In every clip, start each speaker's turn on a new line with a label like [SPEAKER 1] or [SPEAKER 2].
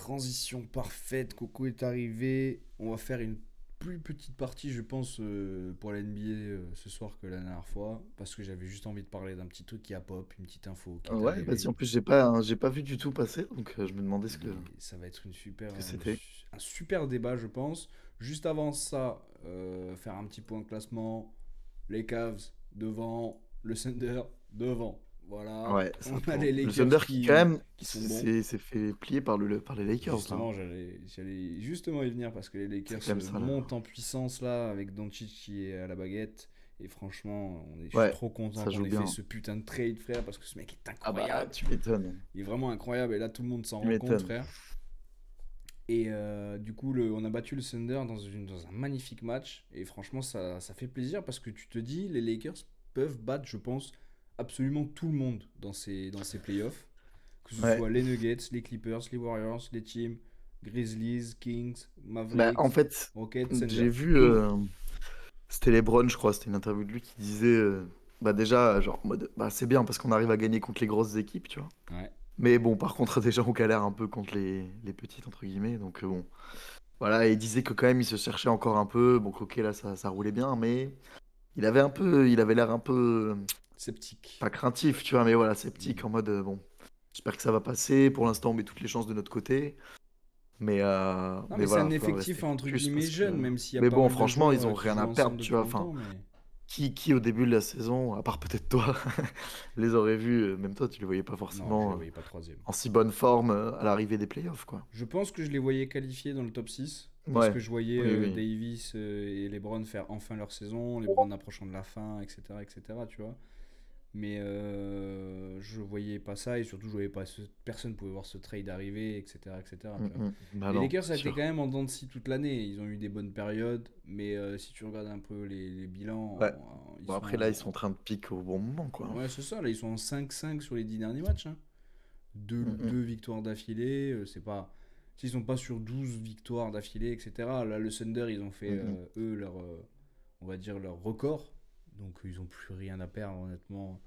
[SPEAKER 1] transition parfaite. Coco est arrivé. On va faire une plus petite partie, je pense, pour la NBA ce soir que la dernière fois. Parce que j'avais juste envie de parler d'un petit truc qui a pop, une petite info qui est
[SPEAKER 2] Ouais, vas-y,
[SPEAKER 1] arrivée.
[SPEAKER 2] en plus, j'ai pas vu du tout passer, donc je me demandais
[SPEAKER 1] Et ça va être
[SPEAKER 2] que c'était.
[SPEAKER 1] un super débat, je pense. Juste avant ça, faire un petit point de classement. Les Cavs devant, le Thunder devant. Voilà,
[SPEAKER 2] Ouais,
[SPEAKER 1] on
[SPEAKER 2] ça
[SPEAKER 1] a
[SPEAKER 2] tourne.
[SPEAKER 1] les
[SPEAKER 2] Le
[SPEAKER 1] Lakers
[SPEAKER 2] Thunder qui, quand même,
[SPEAKER 1] qui sont bons.
[SPEAKER 2] s'est fait plier par les Lakers, là.
[SPEAKER 1] Justement, j'allais justement y venir parce que les
[SPEAKER 2] C'est
[SPEAKER 1] Lakers
[SPEAKER 2] quand même ça, là.
[SPEAKER 1] montent en puissance là avec Doncic qui est à la baguette. Et franchement, je suis
[SPEAKER 2] Ouais,
[SPEAKER 1] trop content
[SPEAKER 2] ça
[SPEAKER 1] qu'on
[SPEAKER 2] joue
[SPEAKER 1] ait fait
[SPEAKER 2] bien.
[SPEAKER 1] ce putain de trade, frère, parce que ce mec est
[SPEAKER 2] Ah bah,
[SPEAKER 1] incroyable.
[SPEAKER 2] tu m'étonnes.
[SPEAKER 1] Il est vraiment incroyable et là tout le monde s'en
[SPEAKER 2] Tu
[SPEAKER 1] rend compte,
[SPEAKER 2] m'étonnes.
[SPEAKER 1] frère. Et du coup, on a battu le Thunder dans un magnifique match. Et franchement, ça fait plaisir parce que tu te dis, les Lakers peuvent battre, je pense, absolument tout le monde dans ces playoffs. Que ce
[SPEAKER 2] Ouais.
[SPEAKER 1] soit les Nuggets, les Clippers, les Warriors, les Teams, Grizzlies, Kings,
[SPEAKER 2] Bah, en
[SPEAKER 1] Mavericks,
[SPEAKER 2] fait,
[SPEAKER 1] Rockets, Thunder.
[SPEAKER 2] j'ai vu, c'était LeBron, je crois, c'était une interview de lui qui disait, bah déjà, genre, en mode, bah c'est bien parce qu'on arrive à gagner contre les grosses équipes, tu vois.
[SPEAKER 1] Ouais.
[SPEAKER 2] Mais bon, par contre, déjà, on galère un peu contre les petites, entre guillemets, donc bon. Voilà, et il disait que quand même, il se cherchait encore un peu. Bon, ok, là, ça roulait bien, mais il avait l'air un peu,
[SPEAKER 1] Sceptique.
[SPEAKER 2] pas craintif, tu vois, mais voilà, sceptique,
[SPEAKER 1] Mm.
[SPEAKER 2] en mode, bon, j'espère que ça va passer. Pour l'instant, on met toutes les chances de notre côté.
[SPEAKER 1] Non,
[SPEAKER 2] Mais
[SPEAKER 1] mais c'est
[SPEAKER 2] voilà,
[SPEAKER 1] un
[SPEAKER 2] il va falloir
[SPEAKER 1] effectif
[SPEAKER 2] rester
[SPEAKER 1] entre
[SPEAKER 2] focus
[SPEAKER 1] guillemets
[SPEAKER 2] parce que.
[SPEAKER 1] jeune, même s'il y a
[SPEAKER 2] Mais
[SPEAKER 1] pas
[SPEAKER 2] bon,
[SPEAKER 1] mal de
[SPEAKER 2] franchement,
[SPEAKER 1] joueurs
[SPEAKER 2] ils ont
[SPEAKER 1] qui
[SPEAKER 2] rien
[SPEAKER 1] jouent
[SPEAKER 2] à perdre,
[SPEAKER 1] ensemble
[SPEAKER 2] tu
[SPEAKER 1] depuis
[SPEAKER 2] vois. Enfin,
[SPEAKER 1] longtemps. Mais
[SPEAKER 2] qui au début de la saison, à part peut-être toi, les aurait vus, même toi, tu les voyais pas
[SPEAKER 1] non, je les
[SPEAKER 2] forcément
[SPEAKER 1] voyais pas troisième.
[SPEAKER 2] en si bonne forme à l'arrivée des playoffs, quoi.
[SPEAKER 1] Je pense que je les voyais qualifiés dans le top 6 parce
[SPEAKER 2] Ouais,
[SPEAKER 1] que je voyais
[SPEAKER 2] oui, oui.
[SPEAKER 1] Davis et LeBron faire enfin leur saison, LeBron approchant de la fin, etc., etc., tu vois. Mais je voyais pas ça et surtout je voyais pas personne pouvait voir ce trade arriver, etc., etc., tu vois.
[SPEAKER 2] Bah
[SPEAKER 1] Les
[SPEAKER 2] non,
[SPEAKER 1] Lakers,
[SPEAKER 2] c'est
[SPEAKER 1] ça a été quand
[SPEAKER 2] sûr.
[SPEAKER 1] même en dents de scie toute l'année. Ils ont eu des bonnes périodes, mais si tu regardes un peu les bilans,
[SPEAKER 2] Ouais.
[SPEAKER 1] ils
[SPEAKER 2] Bon,
[SPEAKER 1] sont
[SPEAKER 2] après, là, ils sont en train de piquer au bon moment, quoi.
[SPEAKER 1] ouais, c'est ça, là ils sont en 5-5 sur les 10 derniers matchs, hein.
[SPEAKER 2] Mm,
[SPEAKER 1] Deux victoires d'affilée, c'est pas. S'ils sont pas sur 12 victoires d'affilée, etc. Là, le Thunder, ils ont fait,
[SPEAKER 2] mm, mm.
[SPEAKER 1] eux, on va dire, leur record. Donc, ils ont plus rien à perdre, honnêtement.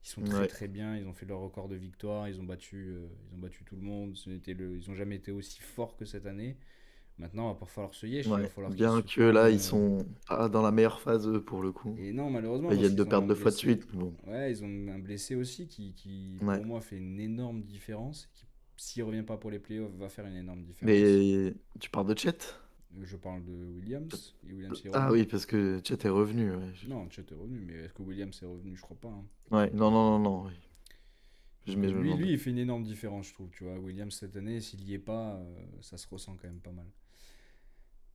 [SPEAKER 1] Ils sont très
[SPEAKER 2] Ouais.
[SPEAKER 1] très bien. Ils ont fait leur record de victoire. Ils ont battu tout le monde. Ils ont jamais été aussi forts que cette année. Maintenant, il va pas falloir se yesh. Il va
[SPEAKER 2] Ouais.
[SPEAKER 1] falloir qu'ils
[SPEAKER 2] Bien
[SPEAKER 1] se
[SPEAKER 2] que là,
[SPEAKER 1] tournent.
[SPEAKER 2] ils sont pas dans la meilleure phase, eux, pour le coup.
[SPEAKER 1] Et non, malheureusement,
[SPEAKER 2] Là, ils
[SPEAKER 1] parce
[SPEAKER 2] viennent de
[SPEAKER 1] qu'ils ont
[SPEAKER 2] perdre
[SPEAKER 1] un
[SPEAKER 2] 2 fois de
[SPEAKER 1] blessé.
[SPEAKER 2] suite. Mais bon.
[SPEAKER 1] Ouais, ils ont un blessé aussi
[SPEAKER 2] Ouais.
[SPEAKER 1] pour moi, fait une énorme différence. Qui, s'il revient pas pour les playoffs, va faire une énorme différence.
[SPEAKER 2] Mais tu parles de Chet?
[SPEAKER 1] Je parle de Williams. Et Williams est
[SPEAKER 2] Ah
[SPEAKER 1] revenu.
[SPEAKER 2] oui, parce que Chet est revenu. Ouais,
[SPEAKER 1] Non, Chet est revenu, mais est-ce que Williams est revenu? Je crois pas, hein.
[SPEAKER 2] ouais. Non, non, non, non. Oui.
[SPEAKER 1] Donc
[SPEAKER 2] Mais je me
[SPEAKER 1] lui,
[SPEAKER 2] demandais.
[SPEAKER 1] il fait une énorme différence, je trouve. Tu vois, Williams cette année, s'il y est pas, ça se ressent quand même pas mal.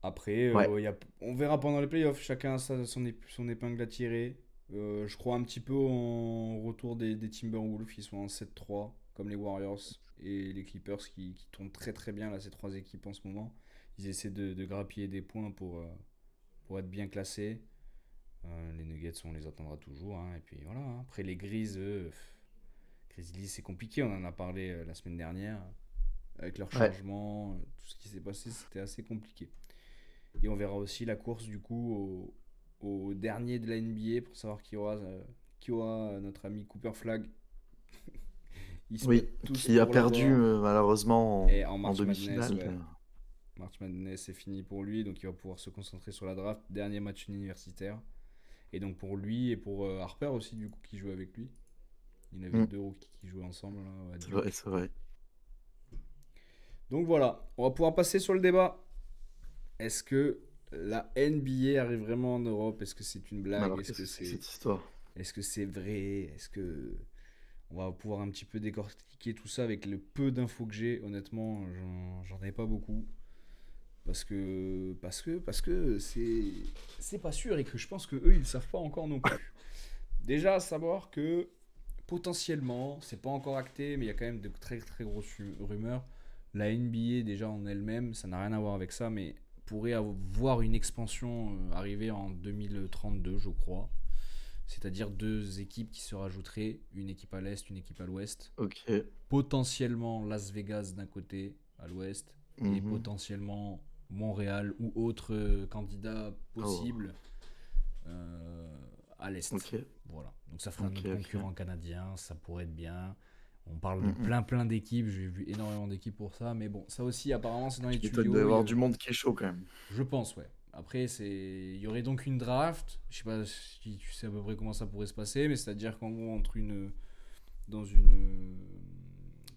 [SPEAKER 1] Après,
[SPEAKER 2] Ouais.
[SPEAKER 1] on verra pendant les playoffs. Chacun a son épingle à tirer. Je crois un petit peu en retour des Timberwolves qui sont en 7-3, comme les Warriors et les Clippers qui tournent très très bien, là, ces trois équipes en ce moment. Ils essaient de grappiller des points pour être bien classés. Les Nuggets, on les attendra toujours, hein. Et puis voilà, hein. Après, les Grizzlies, Grizzlies, c'est compliqué. On en a parlé la semaine dernière. Avec leur
[SPEAKER 2] Ouais.
[SPEAKER 1] changement, tout ce qui s'est passé, c'était assez compliqué. Et on verra aussi la course du coup au dernier de la NBA pour savoir qui aura notre ami Cooper Flag. Ils se
[SPEAKER 2] Oui.
[SPEAKER 1] battent tous
[SPEAKER 2] Qui a
[SPEAKER 1] pour
[SPEAKER 2] perdu,
[SPEAKER 1] l'avoir.
[SPEAKER 2] malheureusement,
[SPEAKER 1] Et en
[SPEAKER 2] en
[SPEAKER 1] March Madness,
[SPEAKER 2] demi-finale.
[SPEAKER 1] ouais. March Madness, c'est fini pour lui, donc il va pouvoir se concentrer sur la draft. Dernier match universitaire. Et donc pour lui et pour Harper aussi, du coup, qui jouait avec lui. Il y en avait
[SPEAKER 2] Mm.
[SPEAKER 1] deux rookies qui jouaient ensemble là, à
[SPEAKER 2] C'est vrai,
[SPEAKER 1] Duke.
[SPEAKER 2] c'est vrai.
[SPEAKER 1] Donc voilà, on va pouvoir passer sur le débat. Est-ce que la NBA arrive vraiment en Europe? Est-ce que c'est une
[SPEAKER 2] Mais
[SPEAKER 1] blague?
[SPEAKER 2] alors, qu'est-ce que c'est que cette histoire?
[SPEAKER 1] Est-ce que c'est vrai? Est-ce que on va pouvoir un petit peu décortiquer tout ça avec le peu d'infos que j'ai? Honnêtement, j'en ai pas beaucoup parce que c'est pas sûr et que je pense que eux ils savent pas encore non plus. Déjà à savoir que potentiellement, c'est pas encore acté, mais il y a quand même de très très grosses rumeurs. La NBA déjà en elle-même, ça n'a rien à voir avec ça, mais pourrait avoir une expansion arriver en 2032, je crois. C'est-à-dire deux équipes qui se rajouteraient, une équipe à l'est, une équipe à l'ouest.
[SPEAKER 2] Ok.
[SPEAKER 1] Potentiellement Las Vegas d'un côté, à l'ouest, et
[SPEAKER 2] Mhm.
[SPEAKER 1] potentiellement Montréal ou autre candidat
[SPEAKER 2] Oh.
[SPEAKER 1] possible euh, à l'est.
[SPEAKER 2] Ok.
[SPEAKER 1] Voilà. Donc ça ferait un
[SPEAKER 2] Ok,
[SPEAKER 1] autre
[SPEAKER 2] ok.
[SPEAKER 1] concurrent canadien, ça pourrait être bien. On parle de
[SPEAKER 2] Mm.
[SPEAKER 1] plein d'équipes, j'ai vu énormément d'équipes pour ça, mais bon, ça aussi apparemment c'est dans les
[SPEAKER 2] Tu m'étonnes, il doit y
[SPEAKER 1] tuyaux,
[SPEAKER 2] avoir du monde qui est chaud quand même.
[SPEAKER 1] je pense, ouais. Après, il y aurait donc une draft, je sais pas si tu sais à peu près comment ça pourrait se passer, mais c'est-à-dire qu'en gros, dans une,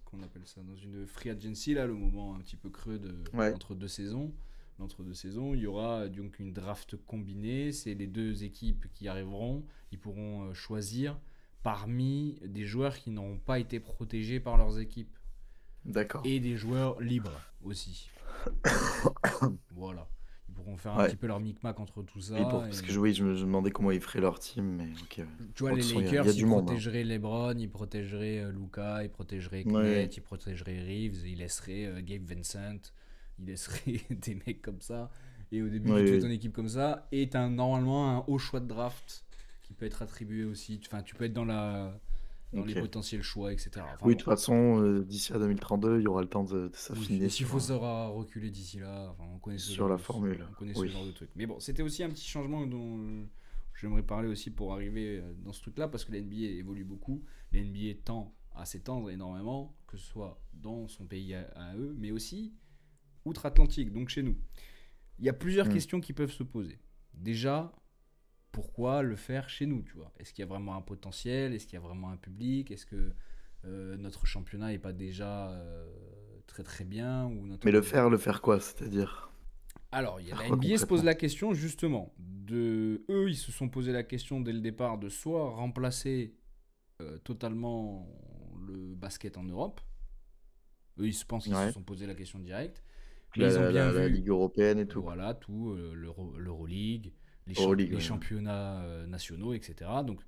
[SPEAKER 1] qu'on appelle ça, dans une free agency, là, le moment un petit peu creux
[SPEAKER 2] Ouais,
[SPEAKER 1] entre deux saisons, l'entre-deux saisons, il y aura donc une draft combinée, c'est les deux équipes qui arriveront, ils pourront choisir parmi des joueurs qui n'auront pas été protégés par leurs équipes
[SPEAKER 2] d'accord.
[SPEAKER 1] et des joueurs libres aussi. Voilà. Ils pourront faire un
[SPEAKER 2] Ouais.
[SPEAKER 1] petit peu leur micmac entre tout
[SPEAKER 2] Oui,
[SPEAKER 1] ça.
[SPEAKER 2] parce que
[SPEAKER 1] Et...
[SPEAKER 2] oui, je me demandais comment ils feraient leur team, mais ok. Ouais.
[SPEAKER 1] Tu vois,
[SPEAKER 2] Bon, de
[SPEAKER 1] les
[SPEAKER 2] toute façon, il y
[SPEAKER 1] Lakers,
[SPEAKER 2] a
[SPEAKER 1] ils
[SPEAKER 2] du monde. Hein.
[SPEAKER 1] protégeraient LeBron, ils protégeraient Luka, ils protégeraient Kmet,
[SPEAKER 2] Ouais,
[SPEAKER 1] ils protégeraient Reeves, ils laisseraient Gabe Vincent, ils laisseraient des mecs comme ça. Et au début,
[SPEAKER 2] ouais,
[SPEAKER 1] tu te fais ton
[SPEAKER 2] ouais.
[SPEAKER 1] équipe comme ça. Et tu as normalement un haut choix de draft qui peut être attribué aussi. Enfin, tu peux être dans les
[SPEAKER 2] Ok.
[SPEAKER 1] potentiels choix, etc. Enfin
[SPEAKER 2] Oui, de
[SPEAKER 1] bon.
[SPEAKER 2] toute façon, d'ici à 2032, il y aura le temps de
[SPEAKER 1] Oui,
[SPEAKER 2] s'affiner
[SPEAKER 1] et s'il faut ça aura reculé d'ici là, enfin,
[SPEAKER 2] sur la formule.
[SPEAKER 1] on connaît ce
[SPEAKER 2] Oui.
[SPEAKER 1] genre de truc. Mais bon, c'était aussi un petit changement dont j'aimerais parler aussi pour arriver dans ce truc-là, parce que la NBA évolue beaucoup. La NBA tend à s'étendre énormément, que ce soit dans son pays à eux, mais aussi outre-Atlantique, donc chez nous. Il y a plusieurs
[SPEAKER 2] Hmm.
[SPEAKER 1] questions qui peuvent se poser. Déjà, pourquoi le faire chez nous, tu vois? Est-ce qu'il y a vraiment un potentiel? Est-ce qu'il y a vraiment un public? Est-ce que notre championnat n'est pas déjà très très bien ou
[SPEAKER 2] Mais
[SPEAKER 1] notre...
[SPEAKER 2] le faire quoi? C'est-à-dire,
[SPEAKER 1] Alors,
[SPEAKER 2] faire
[SPEAKER 1] la
[SPEAKER 2] quoi
[SPEAKER 1] NBA se pose
[SPEAKER 2] concrètement?
[SPEAKER 1] la question justement de eux, ils se sont posé la question dès le départ de soit remplacer totalement le basket en Europe. Eux, ils se pensent qu'ils se
[SPEAKER 2] Ouais.
[SPEAKER 1] sont posé la question directe, mais ils ont bien
[SPEAKER 2] La
[SPEAKER 1] vu,
[SPEAKER 2] Ligue européenne et tout, quoi.
[SPEAKER 1] voilà, tout l'Euroleague,
[SPEAKER 2] Euroleague,
[SPEAKER 1] les
[SPEAKER 2] ouais. Ouais.
[SPEAKER 1] championnats nationaux, etc. Donc,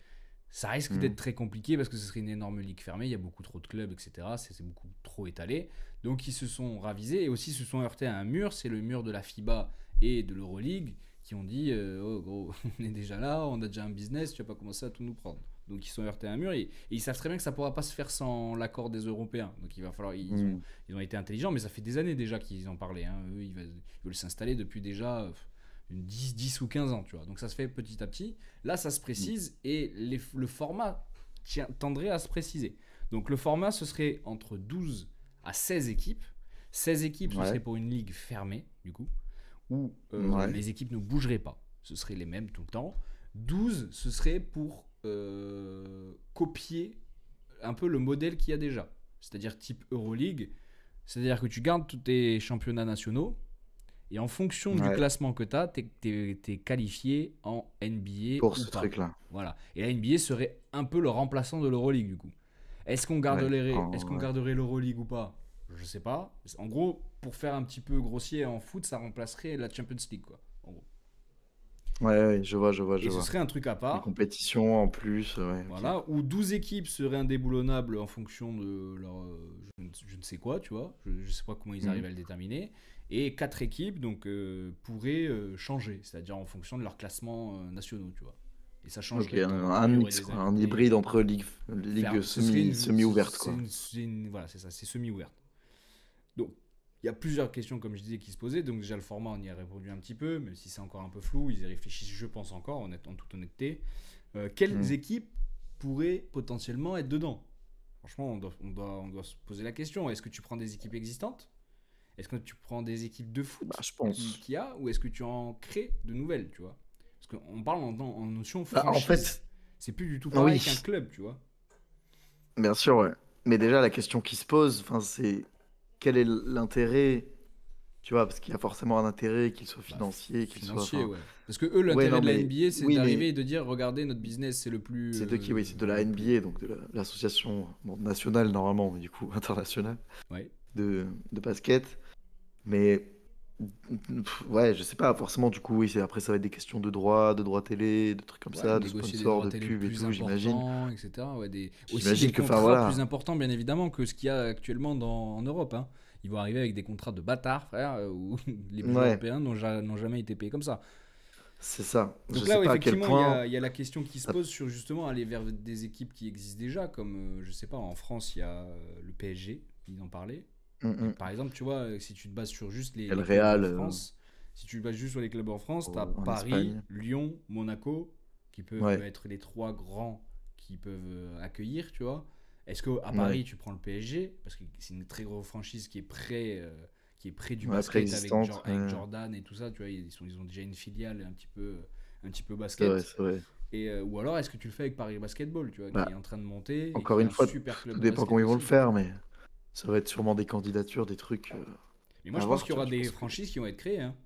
[SPEAKER 1] ça risque
[SPEAKER 2] Hmm.
[SPEAKER 1] d'être très compliqué parce que ce serait une énorme ligue fermée, il y a beaucoup trop de clubs, etc. C'est beaucoup trop étalé. Donc ils se sont ravisés et aussi se sont heurtés à un mur, c'est le mur de la FIBA et de l'Euroleague qui ont dit oh gros, on est déjà là, on a déjà un business, tu vas pas commencer à tout nous prendre. Donc ils se sont heurtés à un mur et ils savent très bien que ça pourra pas se faire sans l'accord des Européens. Donc il va falloir,
[SPEAKER 2] Hmm.
[SPEAKER 1] ils ont été intelligents, mais ça fait des années déjà qu'ils en parlaient. Hein. Eux, ils veulent s'installer depuis déjà 10 ou 15 ans, tu vois. Donc ça se fait petit à petit. Là, ça se
[SPEAKER 2] Hmm.
[SPEAKER 1] précise et le format tendrait à se préciser. Donc le format, ce serait entre 12 à 16 équipes. 16 équipes, ce serait
[SPEAKER 2] Ouais.
[SPEAKER 1] pour une ligue fermée, du coup, où
[SPEAKER 2] Ouais.
[SPEAKER 1] les équipes ne bougeraient pas. Ce seraient les mêmes tout le temps. 12, ce serait pour copier un peu le modèle qu'il y a déjà. C'est-à-dire type Euroleague. C'est-à-dire que tu gardes tous tes championnats nationaux, et en fonction du
[SPEAKER 2] Ouais.
[SPEAKER 1] classement que tu as, tu es qualifié en NBA
[SPEAKER 2] Pour
[SPEAKER 1] ou
[SPEAKER 2] ce
[SPEAKER 1] pas.
[SPEAKER 2] truc-là.
[SPEAKER 1] Voilà. Et la NBA serait un peu le remplaçant de l'Euroleague du coup.
[SPEAKER 2] Ouais.
[SPEAKER 1] Est-ce qu'on
[SPEAKER 2] Ouais.
[SPEAKER 1] garderait l'Euroleague ou pas? Je sais pas. En gros, pour faire un petit peu grossier en foot, ça remplacerait la Champions League quoi. En gros.
[SPEAKER 2] Ouais, ouais, je
[SPEAKER 1] Et ce
[SPEAKER 2] vois.
[SPEAKER 1] serait un truc à
[SPEAKER 2] Des
[SPEAKER 1] part.
[SPEAKER 2] compétitions en plus, ouais, ok.
[SPEAKER 1] Voilà, où 12 équipes seraient indéboulonnables en fonction de leur je ne sais quoi, tu vois. Je ne sais pas comment ils
[SPEAKER 2] Hmm.
[SPEAKER 1] arrivent à le déterminer. Et 4 équipes donc pourraient changer, c'est-à-dire en fonction de leur classement nationaux, tu vois. Et ça
[SPEAKER 2] Ok,
[SPEAKER 1] changerait de temps en temps,
[SPEAKER 2] un
[SPEAKER 1] il y aurait
[SPEAKER 2] mix,
[SPEAKER 1] des
[SPEAKER 2] quoi, un
[SPEAKER 1] invités.
[SPEAKER 2] hybride entre ligue
[SPEAKER 1] Ce serait
[SPEAKER 2] semi ouverte, quoi.
[SPEAKER 1] voilà, c'est ça, c'est semi-ouverte. Donc, il y a plusieurs questions, comme je disais, qui se posaient. Donc, déjà, le format, on y a répondu un petit peu, même si c'est encore un peu flou. Ils y réfléchissent, je pense, encore, en toute honnêteté. Quelles
[SPEAKER 2] Hmm.
[SPEAKER 1] équipes pourraient potentiellement être dedans? Franchement, on doit se poser la question. Est-ce que tu prends des équipes existantes? Est-ce que tu prends des équipes de
[SPEAKER 2] Bah,
[SPEAKER 1] foot
[SPEAKER 2] je pense.
[SPEAKER 1] qui a? Ou est-ce que tu en crées de nouvelles, tu vois? Parce qu'on parle en notion
[SPEAKER 2] Bah, en
[SPEAKER 1] franchise.
[SPEAKER 2] fait,
[SPEAKER 1] C'est plus du tout pareil
[SPEAKER 2] oui,
[SPEAKER 1] qu'un club, tu vois.
[SPEAKER 2] bien sûr, ouais. Mais déjà, la question qui se pose, enfin, c'est quel est l'intérêt, tu vois, parce qu'il y a forcément un intérêt, qu'il soit
[SPEAKER 1] Bah,
[SPEAKER 2] financier, qu'il soit,
[SPEAKER 1] financier,
[SPEAKER 2] enfin,
[SPEAKER 1] ouais. Parce que eux,
[SPEAKER 2] ouais,
[SPEAKER 1] l'intérêt
[SPEAKER 2] non,
[SPEAKER 1] de la
[SPEAKER 2] mais
[SPEAKER 1] NBA, c'est
[SPEAKER 2] oui,
[SPEAKER 1] d'arriver
[SPEAKER 2] mais
[SPEAKER 1] et de dire, regardez, notre business, c'est
[SPEAKER 2] c'est de qui? Oui, c'est de la
[SPEAKER 1] le plus.
[SPEAKER 2] NBA, donc de l'association bon, nationale normalement, mais du coup internationale
[SPEAKER 1] Ouais.
[SPEAKER 2] de basket. Mais ouais, je sais pas, forcément, du coup, oui, après ça va être des questions de droits télé, de trucs comme
[SPEAKER 1] Ouais,
[SPEAKER 2] ça, de
[SPEAKER 1] négocier des
[SPEAKER 2] sponsors,
[SPEAKER 1] droits
[SPEAKER 2] de
[SPEAKER 1] télé
[SPEAKER 2] pub et
[SPEAKER 1] plus
[SPEAKER 2] tout, j'imagine.
[SPEAKER 1] importants, etc. Ouais, aussi des
[SPEAKER 2] J'imagine que, enfin,
[SPEAKER 1] contrats plus
[SPEAKER 2] voilà.
[SPEAKER 1] importants, bien évidemment, que ce qu'il y a actuellement en Europe. Hein. Ils vont arriver avec des contrats de bâtards, frère, où les joueurs
[SPEAKER 2] Ouais,
[SPEAKER 1] européens n'ont jamais été payés comme ça.
[SPEAKER 2] c'est ça. Je
[SPEAKER 1] Donc
[SPEAKER 2] sais
[SPEAKER 1] là,
[SPEAKER 2] pas à quel
[SPEAKER 1] effectivement,
[SPEAKER 2] point.
[SPEAKER 1] il y a la question qui se
[SPEAKER 2] ça-
[SPEAKER 1] pose sur justement aller vers des équipes qui existent déjà, comme, je sais pas, en France, il y a le PSG, ils en parlaient.
[SPEAKER 2] Hum,
[SPEAKER 1] Mais
[SPEAKER 2] hum.
[SPEAKER 1] par exemple, tu vois, si tu te bases sur juste
[SPEAKER 2] Il y a le
[SPEAKER 1] les clubs en
[SPEAKER 2] Real
[SPEAKER 1] France, si tu te bases juste sur les clubs en France, tu as
[SPEAKER 2] en
[SPEAKER 1] Paris,
[SPEAKER 2] Espagne.
[SPEAKER 1] Lyon, Monaco, qui peuvent
[SPEAKER 2] Ouais.
[SPEAKER 1] être les trois grands qui peuvent accueillir, tu vois. Est-ce qu'à
[SPEAKER 2] Ouais,
[SPEAKER 1] Paris, tu prends le PSG, parce que c'est une très grosse franchise qui est près du
[SPEAKER 2] ouais,
[SPEAKER 1] basket
[SPEAKER 2] préexistante.
[SPEAKER 1] avec Jordan et tout ça, tu vois, ils ont déjà une filiale un petit peu
[SPEAKER 2] C'est vrai,
[SPEAKER 1] basket.
[SPEAKER 2] c'est vrai.
[SPEAKER 1] Ou alors, est-ce que tu le fais avec Paris Basketball, tu vois, qui
[SPEAKER 2] Bah,
[SPEAKER 1] est en train de monter et
[SPEAKER 2] encore
[SPEAKER 1] qui est
[SPEAKER 2] une
[SPEAKER 1] un
[SPEAKER 2] fois,
[SPEAKER 1] super club
[SPEAKER 2] tout
[SPEAKER 1] de
[SPEAKER 2] dépend comment
[SPEAKER 1] basket
[SPEAKER 2] ils vont le
[SPEAKER 1] aussi.
[SPEAKER 2] faire, mais ça va être sûrement des candidatures, des trucs
[SPEAKER 1] Mais moi,
[SPEAKER 2] à
[SPEAKER 1] je pense
[SPEAKER 2] voir,
[SPEAKER 1] qu'il y
[SPEAKER 2] tu vois.
[SPEAKER 1] aura
[SPEAKER 2] Je
[SPEAKER 1] des
[SPEAKER 2] pense que.
[SPEAKER 1] franchises qui vont être créées, hein.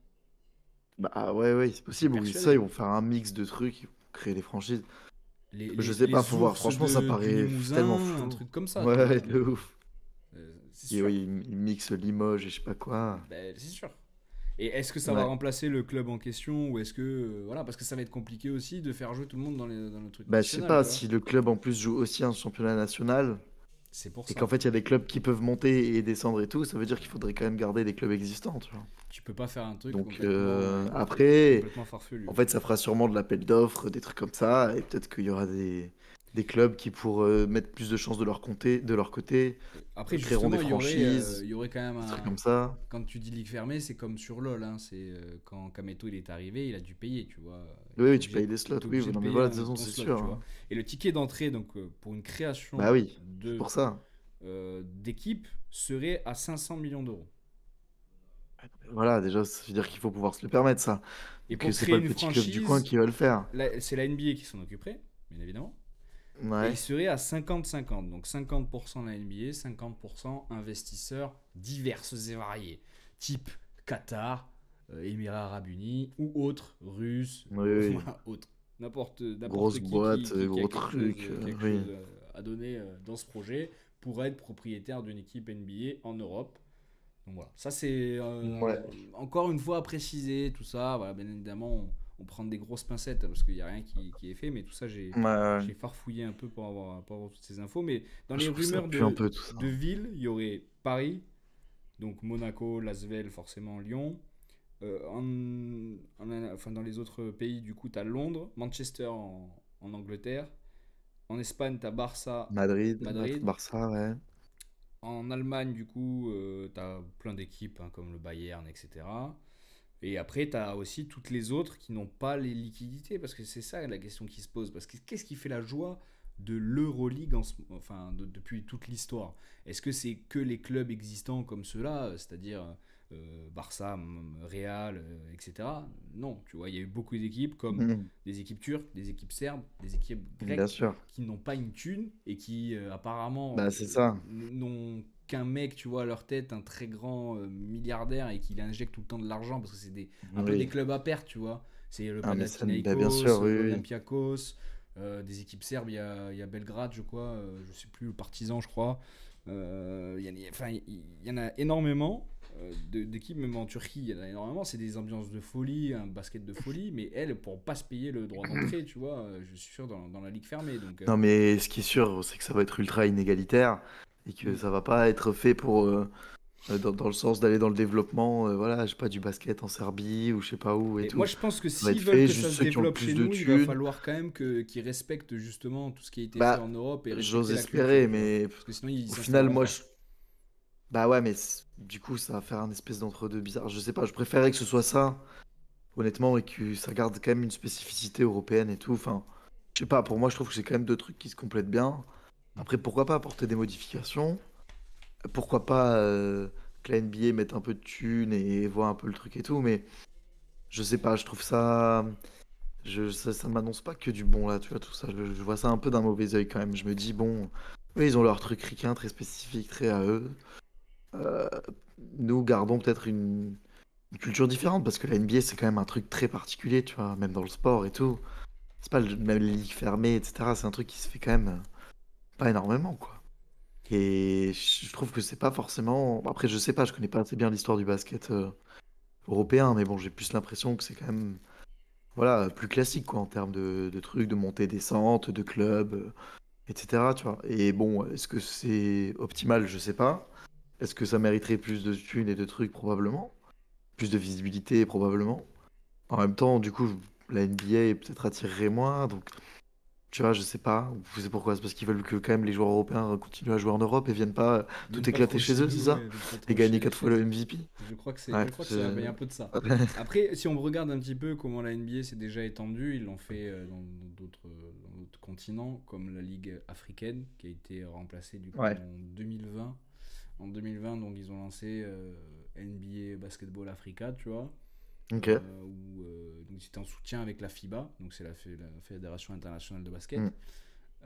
[SPEAKER 2] Bah ouais, ouais, c'est
[SPEAKER 1] Je suis
[SPEAKER 2] possible. Oui, ça, ils
[SPEAKER 1] persuadé.
[SPEAKER 2] vont faire un mix de trucs, ils vont créer des franchises. Je sais pas,
[SPEAKER 1] Les
[SPEAKER 2] faut voir.
[SPEAKER 1] ours
[SPEAKER 2] Franchement, ça
[SPEAKER 1] du
[SPEAKER 2] paraît tellement
[SPEAKER 1] Limousin, un
[SPEAKER 2] flou.
[SPEAKER 1] truc comme ça, tu
[SPEAKER 2] Ouais,
[SPEAKER 1] vois.
[SPEAKER 2] de ouf.
[SPEAKER 1] C'est
[SPEAKER 2] Et
[SPEAKER 1] sûr.
[SPEAKER 2] oui, ils mixent Limoges et je sais pas quoi.
[SPEAKER 1] Ben, c'est sûr. Et est-ce que ça va
[SPEAKER 2] Ouais.
[SPEAKER 1] remplacer le club en question ou est-ce que voilà, parce que ça va être compliqué aussi de faire jouer tout le monde dans le truc
[SPEAKER 2] Bah, je sais
[SPEAKER 1] national,
[SPEAKER 2] pas
[SPEAKER 1] tu vois.
[SPEAKER 2] si le club en plus joue aussi un championnat national
[SPEAKER 1] C'est pour
[SPEAKER 2] et qu'en
[SPEAKER 1] ça.
[SPEAKER 2] fait il y a des clubs qui peuvent monter et descendre et tout, ça veut dire qu'il faudrait quand même garder des clubs existants, tu vois.
[SPEAKER 1] Tu peux pas faire un truc
[SPEAKER 2] Donc après,
[SPEAKER 1] complètement farfelu.
[SPEAKER 2] en fait, ça fera sûrement de l'appel d'offres, des trucs comme ça, et peut-être qu'il y aura des clubs qui, pour mettre plus de chances de leur côté,
[SPEAKER 1] Après
[SPEAKER 2] créeront des
[SPEAKER 1] justement,
[SPEAKER 2] franchises,
[SPEAKER 1] il y aurait quand même
[SPEAKER 2] des trucs
[SPEAKER 1] un
[SPEAKER 2] comme ça.
[SPEAKER 1] quand tu dis ligue fermée, c'est comme sur LoL, hein. C'est quand Kameto il est arrivé, il a dû payer, tu vois.
[SPEAKER 2] Oui, oui, tu payes des slots,
[SPEAKER 1] T'es
[SPEAKER 2] oui,
[SPEAKER 1] obligé de
[SPEAKER 2] non mais
[SPEAKER 1] payer
[SPEAKER 2] voilà, de toute façon,
[SPEAKER 1] ton
[SPEAKER 2] c'est
[SPEAKER 1] slot,
[SPEAKER 2] sûr,
[SPEAKER 1] tu vois.
[SPEAKER 2] hein.
[SPEAKER 1] Et le ticket d'entrée, donc pour une
[SPEAKER 2] Bah
[SPEAKER 1] création
[SPEAKER 2] oui, c'est pour ça.
[SPEAKER 1] d'équipe, serait à 500 millions d'euros.
[SPEAKER 2] Voilà, déjà, ça veut dire qu'il faut pouvoir se le permettre, ça.
[SPEAKER 1] Et
[SPEAKER 2] Et que
[SPEAKER 1] pour
[SPEAKER 2] c'est
[SPEAKER 1] créer
[SPEAKER 2] pas le
[SPEAKER 1] une
[SPEAKER 2] petit club du coin
[SPEAKER 1] franchise,
[SPEAKER 2] qui va le faire.
[SPEAKER 1] c'est la NBA qui s'en occuperait, bien évidemment. Et il
[SPEAKER 2] Ouais.
[SPEAKER 1] serait à 50-50. Donc 50% la NBA, 50% investisseurs divers et variés. Type Qatar, Émirats Arabes Unis ou autres, Russes,
[SPEAKER 2] Oui, oui.
[SPEAKER 1] voilà, autres. N'importe
[SPEAKER 2] Grosse boîte,
[SPEAKER 1] qui a
[SPEAKER 2] gros truc,
[SPEAKER 1] quelque
[SPEAKER 2] oui.
[SPEAKER 1] chose à donner dans ce projet pour être propriétaire d'une équipe NBA en Europe. Donc voilà, ça c'est
[SPEAKER 2] Ouais.
[SPEAKER 1] encore une fois à préciser, tout ça. Voilà, bien évidemment, on prend des grosses pincettes parce qu'il n'y a rien qui est fait, mais tout ça,
[SPEAKER 2] Ouais, ouais.
[SPEAKER 1] j'ai farfouillé un peu pour avoir toutes ces infos. Mais dans
[SPEAKER 2] Je
[SPEAKER 1] les
[SPEAKER 2] trouve que ça
[SPEAKER 1] rumeurs
[SPEAKER 2] pue un peu tout
[SPEAKER 1] de
[SPEAKER 2] ça.
[SPEAKER 1] villes, il y aurait Paris, donc Monaco, Lasvel, forcément Lyon. Enfin, dans les autres pays, du coup, tu as Londres, Manchester en Angleterre. En Espagne, tu as Barça,
[SPEAKER 2] Madrid,
[SPEAKER 1] Madrid.
[SPEAKER 2] Barça, ouais.
[SPEAKER 1] En Allemagne, du coup, tu as plein d'équipes hein, comme le Bayern, etc. Et après, tu as aussi toutes les autres qui n'ont pas les liquidités, parce que c'est ça la question qui se pose. Parce que qu'est-ce qui fait la joie de l'Euroleague enfin, depuis toute l'histoire? Est-ce que c'est que les clubs existants comme ceux-là, c'est-à-dire Barça, Real, etc. Non, tu vois, il y a eu beaucoup d'équipes comme
[SPEAKER 2] Mhm.
[SPEAKER 1] des équipes turques, des équipes serbes, des équipes
[SPEAKER 2] Bien
[SPEAKER 1] grecques
[SPEAKER 2] sûr.
[SPEAKER 1] qui n'ont pas une thune et qui apparemment
[SPEAKER 2] Bah, c'est ça.
[SPEAKER 1] n'ont qu'un mec, tu vois, à leur tête, un très grand milliardaire et qui injecte tout le temps de l'argent parce que c'est un peu des
[SPEAKER 2] Oui.
[SPEAKER 1] clubs à perte, tu vois. C'est le
[SPEAKER 2] Un mécène, bah, bien sûr,
[SPEAKER 1] Panathinaikos,
[SPEAKER 2] oui, oui.
[SPEAKER 1] l'Olympiakos, des équipes serbes, il y a Belgrade, je crois, je sais plus, le Partizan, je crois. Enfin, il y en a énormément d'équipes, même en Turquie, il y en a énormément. C'est des ambiances de folie, un basket de folie, mais elles, ne pourront pas se payer le droit d'entrée, tu vois, je suis sûr, dans la ligue fermée. Donc,
[SPEAKER 2] Non, mais ce qui est sûr, c'est que ça va être ultra inégalitaire et que
[SPEAKER 1] mm.
[SPEAKER 2] ça va pas être fait pour dans le sens d'aller dans le développement, voilà, je sais pas, du basket en Serbie ou je sais pas où et
[SPEAKER 1] Et moi,
[SPEAKER 2] tout.
[SPEAKER 1] je pense que
[SPEAKER 2] Ça va être
[SPEAKER 1] s'ils veulent
[SPEAKER 2] fait
[SPEAKER 1] que
[SPEAKER 2] juste
[SPEAKER 1] ça se
[SPEAKER 2] ceux qui ont le
[SPEAKER 1] développe
[SPEAKER 2] plus
[SPEAKER 1] chez
[SPEAKER 2] de
[SPEAKER 1] nous, il va
[SPEAKER 2] thunes.
[SPEAKER 1] falloir quand même qu'ils respectent justement tout ce qui a été fait
[SPEAKER 2] Bah,
[SPEAKER 1] en Europe et
[SPEAKER 2] j'ose
[SPEAKER 1] respecter la culture,
[SPEAKER 2] espérer,
[SPEAKER 1] tu vois.
[SPEAKER 2] mais
[SPEAKER 1] Parce que sinon, ils
[SPEAKER 2] au final,
[SPEAKER 1] s'installeront
[SPEAKER 2] moi,
[SPEAKER 1] pas.
[SPEAKER 2] bah ouais, mais du coup, ça va faire un espèce d'entre-deux bizarre. Je sais pas, je préférerais que ce soit ça, honnêtement, et que ça garde quand même une spécificité européenne et tout. Enfin, je sais pas, pour moi, je trouve que c'est quand même deux trucs qui se complètent bien. Après,
[SPEAKER 1] Mhm.
[SPEAKER 2] pourquoi pas apporter des modifications? Pourquoi pas que la NBA mette un peu de thunes et voit un peu le truc et tout, mais je sais pas, je trouve ça. Ça m'annonce pas que du bon là, tu vois, tout ça. Je vois ça un peu d'un mauvais œil quand même. Je me dis, bon, eux, ils ont leur truc ricain très spécifique, très à eux. Euh, Nous, gardons peut-être une culture différente parce que la NBA, c'est quand même un truc très particulier, tu vois, même dans le sport et tout. C'est pas même les ligues fermées, etc. C'est un truc qui se fait quand même pas énormément, quoi. Et je trouve que c'est pas forcément. Après, je sais pas, je connais pas assez bien l'histoire du basket européen, mais bon, j'ai plus l'impression que c'est quand même, voilà, plus classique, quoi, en termes de trucs, de montée descente, de clubs, etc. Tu vois. Et bon, est-ce que c'est optimal? Je sais pas. Est-ce que ça mériterait plus de thunes et de trucs? Probablement. Plus de visibilité, probablement. En même temps, du coup, la NBA peut-être attirerait moins, donc tu vois, je sais pas. Je sais pourquoi. C'est parce qu'ils veulent que quand même les joueurs européens continuent à jouer en Europe et viennent pas tout
[SPEAKER 1] Viennent pas
[SPEAKER 2] éclater
[SPEAKER 1] trop
[SPEAKER 2] chez
[SPEAKER 1] chez
[SPEAKER 2] eux, c'est
[SPEAKER 1] nous,
[SPEAKER 2] ça?
[SPEAKER 1] ouais, viennent pas
[SPEAKER 2] Et
[SPEAKER 1] trop
[SPEAKER 2] gagner 4
[SPEAKER 1] chez
[SPEAKER 2] fois le
[SPEAKER 1] nous.
[SPEAKER 2] MVP?
[SPEAKER 1] Je
[SPEAKER 2] Ouais,
[SPEAKER 1] crois que il y a un peu de ça.
[SPEAKER 2] ouais.
[SPEAKER 1] Après, si on regarde un petit peu comment la NBA s'est déjà étendue, ils l'ont fait dans autres continents, comme la Ligue africaine, qui a été remplacée du coup
[SPEAKER 2] Ouais.
[SPEAKER 1] en 2020. En 2020, donc ils ont lancé NBA Basketball Africa, tu vois,
[SPEAKER 2] Ok.
[SPEAKER 1] donc c'était en soutien avec la FIBA, donc c'est la Fédération internationale de basket.
[SPEAKER 2] Mm,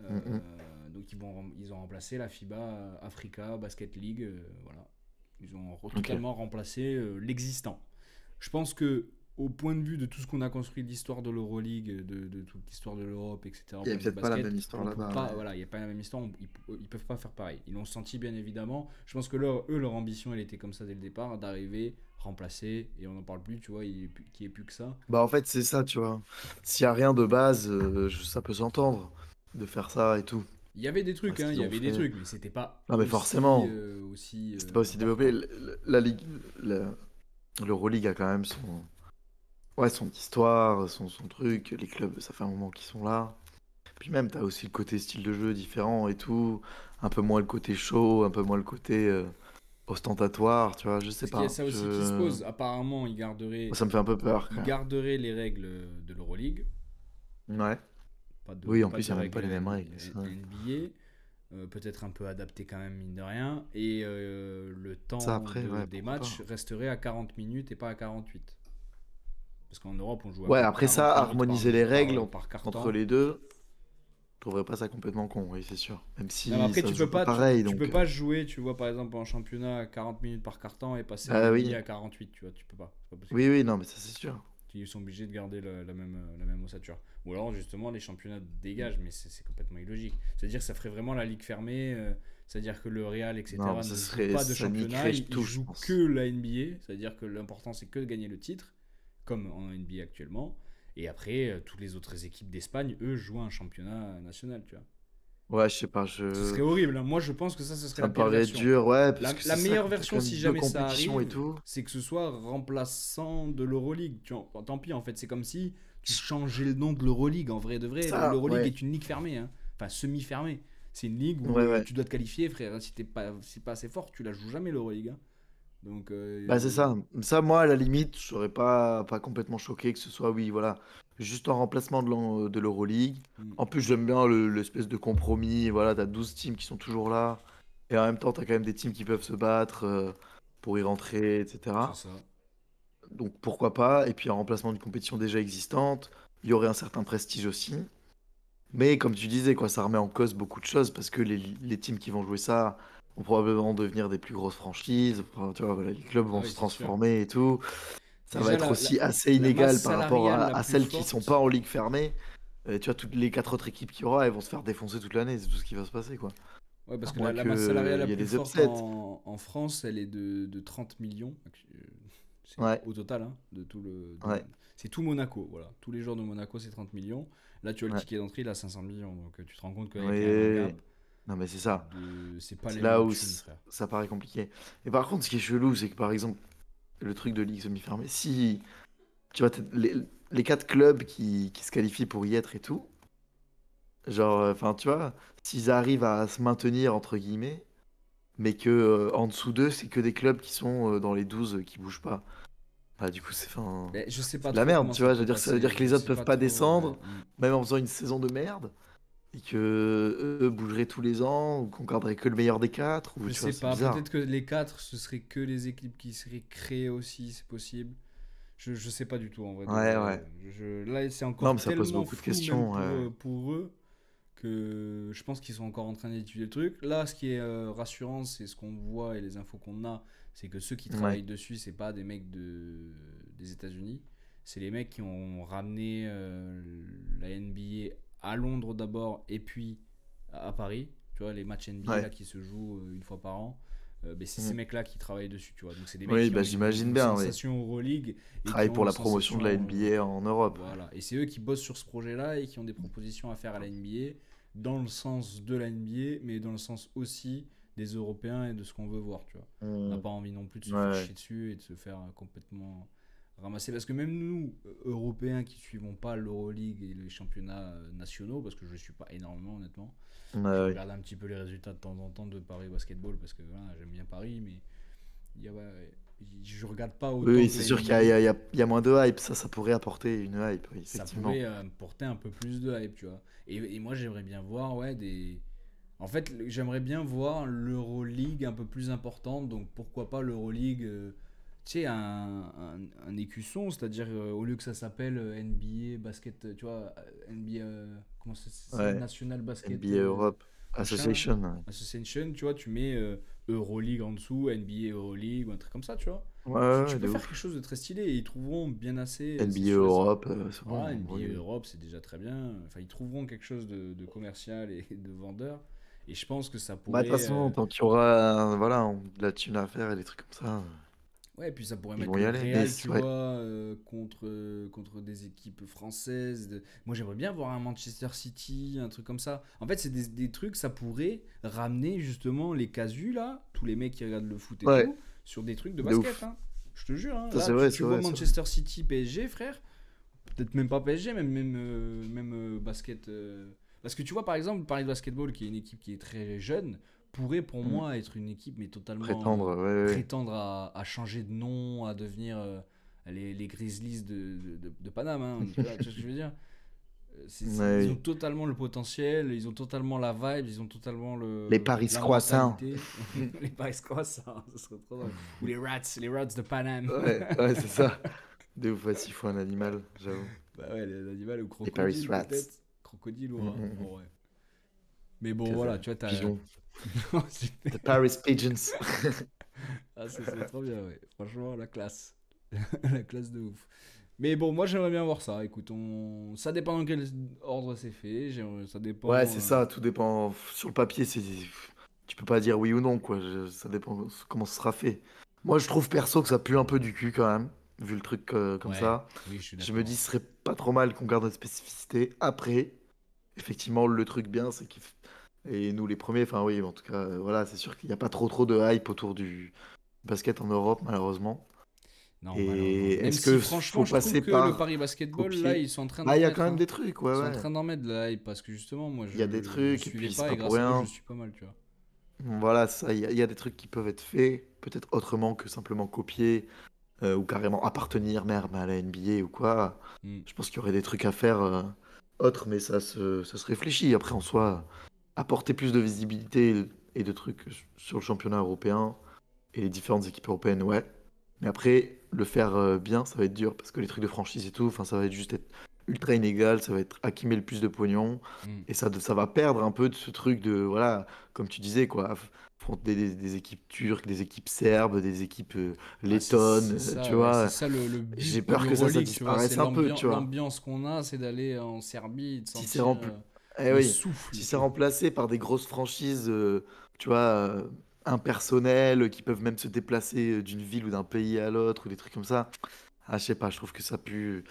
[SPEAKER 2] mm, mm.
[SPEAKER 1] Donc ils ont remplacé la FIBA Africa Basket League, voilà. Ils ont
[SPEAKER 2] Ok.
[SPEAKER 1] totalement remplacé l'existant. Je pense que au point de vue de tout ce qu'on a construit de l'histoire de l'Euroleague, de toute l'histoire de l'Europe, etc., au
[SPEAKER 2] Il n'y
[SPEAKER 1] point
[SPEAKER 2] a
[SPEAKER 1] de vue
[SPEAKER 2] peut-être pas la
[SPEAKER 1] basket,
[SPEAKER 2] même histoire
[SPEAKER 1] on peut
[SPEAKER 2] là-bas.
[SPEAKER 1] pas,
[SPEAKER 2] Ouais.
[SPEAKER 1] voilà, il n'y a pas la même histoire, ils peuvent pas faire pareil. Ils l'ont senti bien évidemment. Je pense que leur ambition, elle était comme ça dès le départ, d'arriver, remplacer, et on n'en parle plus, tu vois, qu'il n'y ait plus que ça.
[SPEAKER 2] Bah en fait c'est ça, tu vois. S'il n'y a rien de base, ça peut s'entendre de faire ça et tout.
[SPEAKER 1] Il y avait des
[SPEAKER 2] Bah,
[SPEAKER 1] trucs,
[SPEAKER 2] ce
[SPEAKER 1] hein, il
[SPEAKER 2] qu'ils
[SPEAKER 1] y
[SPEAKER 2] ont
[SPEAKER 1] avait des
[SPEAKER 2] fait.
[SPEAKER 1] trucs, mais c'était pas
[SPEAKER 2] Non mais forcément,
[SPEAKER 1] aussi
[SPEAKER 2] c'était pas aussi développé.
[SPEAKER 1] important.
[SPEAKER 2] La Ligue, l'Euroleague a quand même ouais, son histoire, son truc. Les clubs, ça fait un moment qu'ils sont là. Puis même, t'as aussi le côté style de jeu différent et tout. Un peu moins le côté show, un peu moins le côté ostentatoire, tu vois. Je sais
[SPEAKER 1] Parce qu'il y a
[SPEAKER 2] pas.
[SPEAKER 1] ça aussi qui se pose. Apparemment,
[SPEAKER 2] Ça me fait un peu peur
[SPEAKER 1] ils
[SPEAKER 2] quand même.
[SPEAKER 1] garderaient les règles de l'Euroleague,
[SPEAKER 2] Ouais.
[SPEAKER 1] pas
[SPEAKER 2] Oui, en
[SPEAKER 1] pas
[SPEAKER 2] plus, il
[SPEAKER 1] de
[SPEAKER 2] n'y a même
[SPEAKER 1] règles
[SPEAKER 2] pas les mêmes règles. Ça.
[SPEAKER 1] NBA, peut-être un peu adapté quand même, mine de rien, et le
[SPEAKER 2] Ça,
[SPEAKER 1] temps
[SPEAKER 2] après, ouais,
[SPEAKER 1] des
[SPEAKER 2] pourquoi
[SPEAKER 1] matchs
[SPEAKER 2] pas.
[SPEAKER 1] resterait à 40 minutes et pas à 48. Parce qu'en Europe, on joue à
[SPEAKER 2] Ouais, après
[SPEAKER 1] 40
[SPEAKER 2] ça,
[SPEAKER 1] minutes
[SPEAKER 2] harmoniser les règles
[SPEAKER 1] par
[SPEAKER 2] entre
[SPEAKER 1] quart-temps.
[SPEAKER 2] les deux, je trouverais pas ça complètement con, oui, c'est sûr. Même
[SPEAKER 1] Non, mais
[SPEAKER 2] si
[SPEAKER 1] après,
[SPEAKER 2] ça se joue pas pareil,
[SPEAKER 1] tu peux
[SPEAKER 2] donc.
[SPEAKER 1] pas jouer, tu vois, par exemple, en championnat à 40 minutes par quart-temps et passer en
[SPEAKER 2] Bah
[SPEAKER 1] NBA
[SPEAKER 2] oui.
[SPEAKER 1] à 48, tu vois, tu peux pas, c'est pas possible.
[SPEAKER 2] Oui, oui, non, mais ça, c'est sûr.
[SPEAKER 1] Ils sont obligés de garder la même ossature. Ou alors, justement, les championnats dégagent, mais c'est complètement illogique. C'est-à-dire que ça ferait vraiment la ligue fermée, c'est-à-dire que le Real,
[SPEAKER 2] Non,
[SPEAKER 1] etc.,
[SPEAKER 2] mais
[SPEAKER 1] ne joue pas de
[SPEAKER 2] ça
[SPEAKER 1] championnat,
[SPEAKER 2] niquerait
[SPEAKER 1] ils
[SPEAKER 2] tout, je
[SPEAKER 1] jouent que
[SPEAKER 2] pense.
[SPEAKER 1] la NBA, c'est-à-dire que l'important, c'est que de gagner le titre, comme en NBA actuellement. Et après, toutes les autres équipes d'Espagne, eux, jouent un championnat national, tu vois.
[SPEAKER 2] Ouais, je sais pas,
[SPEAKER 1] Ce serait horrible, hein. Moi, je pense que ça serait
[SPEAKER 2] ça
[SPEAKER 1] la
[SPEAKER 2] me
[SPEAKER 1] pire
[SPEAKER 2] paraît
[SPEAKER 1] version.
[SPEAKER 2] dur, ouais, parce que
[SPEAKER 1] La
[SPEAKER 2] c'est ça,
[SPEAKER 1] meilleure
[SPEAKER 2] quand t'as
[SPEAKER 1] version,
[SPEAKER 2] quand
[SPEAKER 1] si
[SPEAKER 2] même deux
[SPEAKER 1] jamais ça
[SPEAKER 2] compétitions et
[SPEAKER 1] arrive,
[SPEAKER 2] tout.
[SPEAKER 1] c'est que ce soit remplaçant de l'Euroleague. Tant pis, en fait, c'est comme si tu changeais le nom de l'Euroleague. En vrai de vrai,
[SPEAKER 2] Ça,
[SPEAKER 1] l'Euroleague
[SPEAKER 2] ouais,
[SPEAKER 1] est une ligue fermée, hein. Enfin, semi-fermée. C'est une ligue où
[SPEAKER 2] ouais, ouais.
[SPEAKER 1] tu dois te qualifier, frère. Si t'es pas, si pas assez fort, tu la joues jamais, l'Euroleague, hein. Donc,
[SPEAKER 2] Bah, c'est ça. Ça, moi, à la limite, je serais pas complètement choqué que ce soit, oui, voilà, juste en remplacement de l'Euroleague.
[SPEAKER 1] hmm.
[SPEAKER 2] En plus, j'aime bien l'espèce de compromis. Voilà, t'as 12 teams qui sont toujours là. Et en même temps, t'as quand même des teams qui peuvent se battre pour y rentrer,
[SPEAKER 1] C'est
[SPEAKER 2] etc.
[SPEAKER 1] ça.
[SPEAKER 2] Donc, pourquoi pas. Et puis, en remplacement d'une compétition déjà existante, il y aurait un certain prestige aussi. Mais comme tu disais, quoi, ça remet en cause beaucoup de choses parce que les teams qui vont jouer ça vont probablement devenir des plus grosses franchises. Enfin, tu vois, voilà, les clubs
[SPEAKER 1] Ah
[SPEAKER 2] vont
[SPEAKER 1] oui,
[SPEAKER 2] se
[SPEAKER 1] c'est sûr.
[SPEAKER 2] transformer et tout. Ça va
[SPEAKER 1] Déjà,
[SPEAKER 2] être aussi assez
[SPEAKER 1] la masse
[SPEAKER 2] inégal par rapport
[SPEAKER 1] salariale la
[SPEAKER 2] à
[SPEAKER 1] plus
[SPEAKER 2] celles qui sont pas
[SPEAKER 1] forte.
[SPEAKER 2] en ligue fermée. Tu vois, toutes les quatre autres équipes qu'il y aura, elles vont se faire défoncer toute l'année. C'est tout ce qui va se passer, quoi.
[SPEAKER 1] Ouais, parce
[SPEAKER 2] À
[SPEAKER 1] que
[SPEAKER 2] moins
[SPEAKER 1] la masse salariale
[SPEAKER 2] qu'il
[SPEAKER 1] la
[SPEAKER 2] y ait
[SPEAKER 1] plus
[SPEAKER 2] des
[SPEAKER 1] forte
[SPEAKER 2] upsets.
[SPEAKER 1] en France, elle est de 30 millions. C'est
[SPEAKER 2] Ouais,
[SPEAKER 1] au total, hein,
[SPEAKER 2] ouais,
[SPEAKER 1] c'est tout Monaco, voilà. Tous les joueurs de Monaco, c'est 30 millions. Là, tu as le
[SPEAKER 2] ouais.
[SPEAKER 1] ticket d'entrée, il a 500 millions. Donc, tu te rends compte qu'il y a quand même un
[SPEAKER 2] Oui.
[SPEAKER 1] gap
[SPEAKER 2] Non, mais c'est ça.
[SPEAKER 1] c'est pas
[SPEAKER 2] C'est
[SPEAKER 1] les
[SPEAKER 2] là
[SPEAKER 1] mêmes
[SPEAKER 2] où
[SPEAKER 1] thunes, frère.
[SPEAKER 2] ça paraît compliqué. Et par contre, ce qui est chelou, c'est que par exemple, le truc de ligue semi-fermée, si tu vois, les quatre clubs qui se qualifient pour y être et tout, genre, enfin, tu vois, s'ils arrivent à se maintenir, entre guillemets, mais que en dessous d'eux, c'est que des clubs qui sont dans les 12 qui bougent pas. Bah, du coup,
[SPEAKER 1] Mais je sais
[SPEAKER 2] c'est
[SPEAKER 1] pas
[SPEAKER 2] de la
[SPEAKER 1] trop
[SPEAKER 2] merde,
[SPEAKER 1] comment
[SPEAKER 2] tu
[SPEAKER 1] ça
[SPEAKER 2] vois. Je
[SPEAKER 1] peut
[SPEAKER 2] veux dire, ça veut dire
[SPEAKER 1] passer.
[SPEAKER 2] que
[SPEAKER 1] Je
[SPEAKER 2] les autres
[SPEAKER 1] sais
[SPEAKER 2] peuvent
[SPEAKER 1] pas
[SPEAKER 2] pas
[SPEAKER 1] trop. Ouais.
[SPEAKER 2] descendre, même en faisant une saison de merde, et que eux bougeraient tous les ans, ou qu'on garderait que le meilleur des quatre, ou
[SPEAKER 1] Je
[SPEAKER 2] tu vois,
[SPEAKER 1] sais
[SPEAKER 2] c'est
[SPEAKER 1] pas.
[SPEAKER 2] bizarre.
[SPEAKER 1] Peut-être que les 4 ce serait que les équipes qui seraient créées aussi, c'est possible. Je sais pas du tout, en vrai de
[SPEAKER 2] Ouais,
[SPEAKER 1] vrai.
[SPEAKER 2] ouais.
[SPEAKER 1] Là, c'est
[SPEAKER 2] Non,
[SPEAKER 1] encore
[SPEAKER 2] mais ça pose
[SPEAKER 1] tellement
[SPEAKER 2] beaucoup de
[SPEAKER 1] flou, même
[SPEAKER 2] questions, ouais.
[SPEAKER 1] pour eux, que je pense qu'ils sont encore en train d'étudier le truc. Là, ce qui est rassurant, c'est ce qu'on voit et les infos qu'on a, c'est que ceux qui
[SPEAKER 2] Ouais,
[SPEAKER 1] travaillent dessus, c'est pas des mecs des États-Unis, c'est les mecs qui ont ramené la NBA à Londres d'abord et puis à Paris. Tu vois, les matchs NBA là
[SPEAKER 2] ouais.
[SPEAKER 1] qui se jouent une fois par an. Ben, c'est ces
[SPEAKER 2] Mm.
[SPEAKER 1] mecs-là qui travaillent dessus, tu vois. Donc c'est des mecs
[SPEAKER 2] Oui,
[SPEAKER 1] qui
[SPEAKER 2] bah
[SPEAKER 1] ont
[SPEAKER 2] j'imagine
[SPEAKER 1] une
[SPEAKER 2] bien, oui.
[SPEAKER 1] sensation Euroleague et qui
[SPEAKER 2] Travaille
[SPEAKER 1] ont
[SPEAKER 2] pour
[SPEAKER 1] une
[SPEAKER 2] la promotion de la
[SPEAKER 1] sensation
[SPEAKER 2] NBA en Europe.
[SPEAKER 1] voilà. Et c'est eux qui bossent sur ce projet-là et qui ont des propositions à faire à la NBA, dans le sens de la NBA, mais dans le sens aussi des Européens et de ce qu'on veut voir, tu vois. On n'a
[SPEAKER 2] Mm.
[SPEAKER 1] pas envie non plus de se faire
[SPEAKER 2] Ouais,
[SPEAKER 1] chier dessus et de se faire complètement ramasser. Parce que même nous, Européens qui suivons pas l'Euroleague et les championnats nationaux, parce que je ne suis pas énormément honnêtement,
[SPEAKER 2] ouais,
[SPEAKER 1] je
[SPEAKER 2] ouais.
[SPEAKER 1] regarde un petit peu les résultats de temps en temps de Paris Basketball, parce que voilà, j'aime bien Paris, mais il y a, ouais, je regarde pas
[SPEAKER 2] Oui,
[SPEAKER 1] autant
[SPEAKER 2] oui,
[SPEAKER 1] que
[SPEAKER 2] c'est
[SPEAKER 1] la
[SPEAKER 2] sûr qu'il y a, il
[SPEAKER 1] NBA.
[SPEAKER 2] y a- il y a- il y a moins de hype. Ça pourrait apporter une hype, oui,
[SPEAKER 1] Ça
[SPEAKER 2] effectivement.
[SPEAKER 1] pourrait porter un peu plus de hype, tu vois. Et moi, j'aimerais bien voir, ouais, des. En fait, j'aimerais bien voir l'Euroleague un peu plus importante. Donc, pourquoi pas l'Euroleague, tu sais, un écusson, c'est-à-dire, au lieu que ça s'appelle NBA Basket, tu vois, NBA, comment c'est
[SPEAKER 2] Ouais.
[SPEAKER 1] National Basket
[SPEAKER 2] NBA Europe
[SPEAKER 1] machin, là,
[SPEAKER 2] Association. Ouais,
[SPEAKER 1] Association, tu vois, tu mets Euroleague en dessous, NBA Euroleague, ou un truc comme ça, tu vois.
[SPEAKER 2] ouais,
[SPEAKER 1] Tu
[SPEAKER 2] ouais,
[SPEAKER 1] peux
[SPEAKER 2] de
[SPEAKER 1] faire quelque
[SPEAKER 2] ouf.
[SPEAKER 1] chose de très stylé et ils trouveront bien assez, c'est
[SPEAKER 2] NBA
[SPEAKER 1] sûr et certain.
[SPEAKER 2] Europe, c'est
[SPEAKER 1] Voilà,
[SPEAKER 2] bon.
[SPEAKER 1] NBA Europe, c'est déjà très bien. Enfin, ils trouveront quelque chose de commercial et de vendeur. Et je pense que ça
[SPEAKER 2] Bah, de toute
[SPEAKER 1] pourrait.
[SPEAKER 2] façon, tant qu'il y aura voilà, de la thune à faire et des trucs comme ça,
[SPEAKER 1] Ouais, puis ça pourrait
[SPEAKER 2] ils
[SPEAKER 1] mettre
[SPEAKER 2] vont y
[SPEAKER 1] le
[SPEAKER 2] aller. Mais
[SPEAKER 1] Real, tu
[SPEAKER 2] ouais,
[SPEAKER 1] vois, contre des équipes françaises. Moi, j'aimerais bien voir un Manchester City, un truc comme ça. En fait, c'est des trucs, ça pourrait ramener justement les casus, là, tous les mecs qui regardent le foot et
[SPEAKER 2] ouais,
[SPEAKER 1] tout, sur des trucs de
[SPEAKER 2] de
[SPEAKER 1] basket,
[SPEAKER 2] ouf.
[SPEAKER 1] hein. Je te jure, hein.
[SPEAKER 2] Ça,
[SPEAKER 1] Là,
[SPEAKER 2] c'est vrai,
[SPEAKER 1] tu
[SPEAKER 2] c'est
[SPEAKER 1] vois
[SPEAKER 2] vrai, c'est vrai.
[SPEAKER 1] Manchester City PSG, frère. Peut-être même pas PSG, même basket. Parce que tu vois, par exemple, Paris Basketball, qui est une équipe qui est très jeune, pourrait pour
[SPEAKER 2] Mm.
[SPEAKER 1] moi être une équipe, mais totalement
[SPEAKER 2] Prétendre, ouais, ouais, ouais.
[SPEAKER 1] prétendre à changer de nom, à devenir les Grizzlies de Paname. Hein. Tu vois ce que je veux dire?
[SPEAKER 2] Ouais,
[SPEAKER 1] Ils ont
[SPEAKER 2] oui.
[SPEAKER 1] totalement le potentiel, ils ont totalement la vibe, ils ont totalement
[SPEAKER 2] Les Paris
[SPEAKER 1] la
[SPEAKER 2] croissants.
[SPEAKER 1] mentalité. Les Paris Croissants, ça serait trop drôle. Ou les Rats de Paname.
[SPEAKER 2] Ouais, ouais, c'est ça. De ouf, ouais, s'il faut un animal, j'avoue.
[SPEAKER 1] Bah ouais, l'animal ou
[SPEAKER 2] Les Paris
[SPEAKER 1] crocodile
[SPEAKER 2] Rats.
[SPEAKER 1] peut-être. Crocodile ou
[SPEAKER 2] Mm,
[SPEAKER 1] rat,
[SPEAKER 2] mm, mm.
[SPEAKER 1] en vrai. Mais bon,
[SPEAKER 2] C'est ça.
[SPEAKER 1] voilà, tu vois, t'as.
[SPEAKER 2] Pigeon.
[SPEAKER 1] Non, c'est-
[SPEAKER 2] The Paris Pigeons.
[SPEAKER 1] ah, c'est trop bien, ouais. Franchement, la classe. La classe de ouf. Mais bon, moi j'aimerais bien voir ça. Écoute, ça dépend dans quel ordre c'est fait. Ça
[SPEAKER 2] Ouais,
[SPEAKER 1] dépend.
[SPEAKER 2] c'est ça, tout dépend. Sur le papier, tu peux pas dire oui ou non, quoi. Ça dépend de comment ce sera fait. Moi, je trouve perso que ça pue un peu du cul quand même, vu le truc comme
[SPEAKER 1] Ouais,
[SPEAKER 2] ça.
[SPEAKER 1] oui, je suis
[SPEAKER 2] Je me dis,
[SPEAKER 1] d'accord.
[SPEAKER 2] ce serait pas trop mal qu'on garde notre spécificité. Après, effectivement, le truc bien, c'est qu'il. Et nous, les premiers, enfin, oui, en tout cas, voilà, c'est sûr qu'il n'y a pas trop de hype autour du basket en Europe, malheureusement.
[SPEAKER 1] Non, malheureusement.
[SPEAKER 2] Et
[SPEAKER 1] Même
[SPEAKER 2] est-ce
[SPEAKER 1] si
[SPEAKER 2] que
[SPEAKER 1] franchement,
[SPEAKER 2] faut
[SPEAKER 1] je trouve
[SPEAKER 2] passer
[SPEAKER 1] que le
[SPEAKER 2] par
[SPEAKER 1] Paris Basketball, là,
[SPEAKER 2] copier?
[SPEAKER 1] ils sont en train
[SPEAKER 2] Bah,
[SPEAKER 1] d'en
[SPEAKER 2] il y a quand
[SPEAKER 1] mettre.
[SPEAKER 2] même
[SPEAKER 1] Hein.
[SPEAKER 2] des trucs, ouais,
[SPEAKER 1] Ils sont en
[SPEAKER 2] ouais.
[SPEAKER 1] train d'en mettre de la hype parce que justement, moi,
[SPEAKER 2] Il y a des
[SPEAKER 1] je
[SPEAKER 2] trucs, et
[SPEAKER 1] suivais
[SPEAKER 2] puis c'est
[SPEAKER 1] pas
[SPEAKER 2] pas
[SPEAKER 1] et
[SPEAKER 2] pour
[SPEAKER 1] grâce à eux, je
[SPEAKER 2] rien.
[SPEAKER 1] suis pas mal, tu vois.
[SPEAKER 2] Voilà, ça, il y a des trucs qui peuvent être faits, peut-être autrement que simplement copier, ou carrément appartenir même à la NBA ou quoi.
[SPEAKER 1] Hmm.
[SPEAKER 2] Je pense qu'il y aurait des trucs à faire autres, mais ça se réfléchit. Après, en soi, apporter plus de visibilité et de trucs sur le championnat européen et les différentes équipes européennes, ouais. Mais après, le faire bien, ça va être dur, parce que les trucs de franchise et tout, enfin, ça va être juste être ultra inégal, ça va être à qui met le plus de pognon,
[SPEAKER 1] Hmm.
[SPEAKER 2] et ça va perdre un peu de ce truc de, voilà, comme tu disais, quoi, affronter des équipes turques, des équipes serbes, des équipes
[SPEAKER 1] Ah,
[SPEAKER 2] lettonnes,
[SPEAKER 1] c'est ça,
[SPEAKER 2] tu
[SPEAKER 1] ouais. C'est
[SPEAKER 2] vois.
[SPEAKER 1] ça le
[SPEAKER 2] J'ai
[SPEAKER 1] but de
[SPEAKER 2] peur que ça
[SPEAKER 1] l'Euroleague, tu vois. C'est
[SPEAKER 2] disparaisse un peu, tu vois.
[SPEAKER 1] l'ambiance qu'on a, c'est d'aller en Serbie et de
[SPEAKER 2] Si c'est
[SPEAKER 1] sentir
[SPEAKER 2] rempli... Eh
[SPEAKER 1] le
[SPEAKER 2] oui,
[SPEAKER 1] souffle,
[SPEAKER 2] si
[SPEAKER 1] tu
[SPEAKER 2] c'est
[SPEAKER 1] vois.
[SPEAKER 2] remplacé par des grosses franchises, tu vois, impersonnelles, qui peuvent même se déplacer d'une ville ou d'un pays à l'autre, ou des trucs comme ça. Ah, je sais pas, je trouve que ça pue.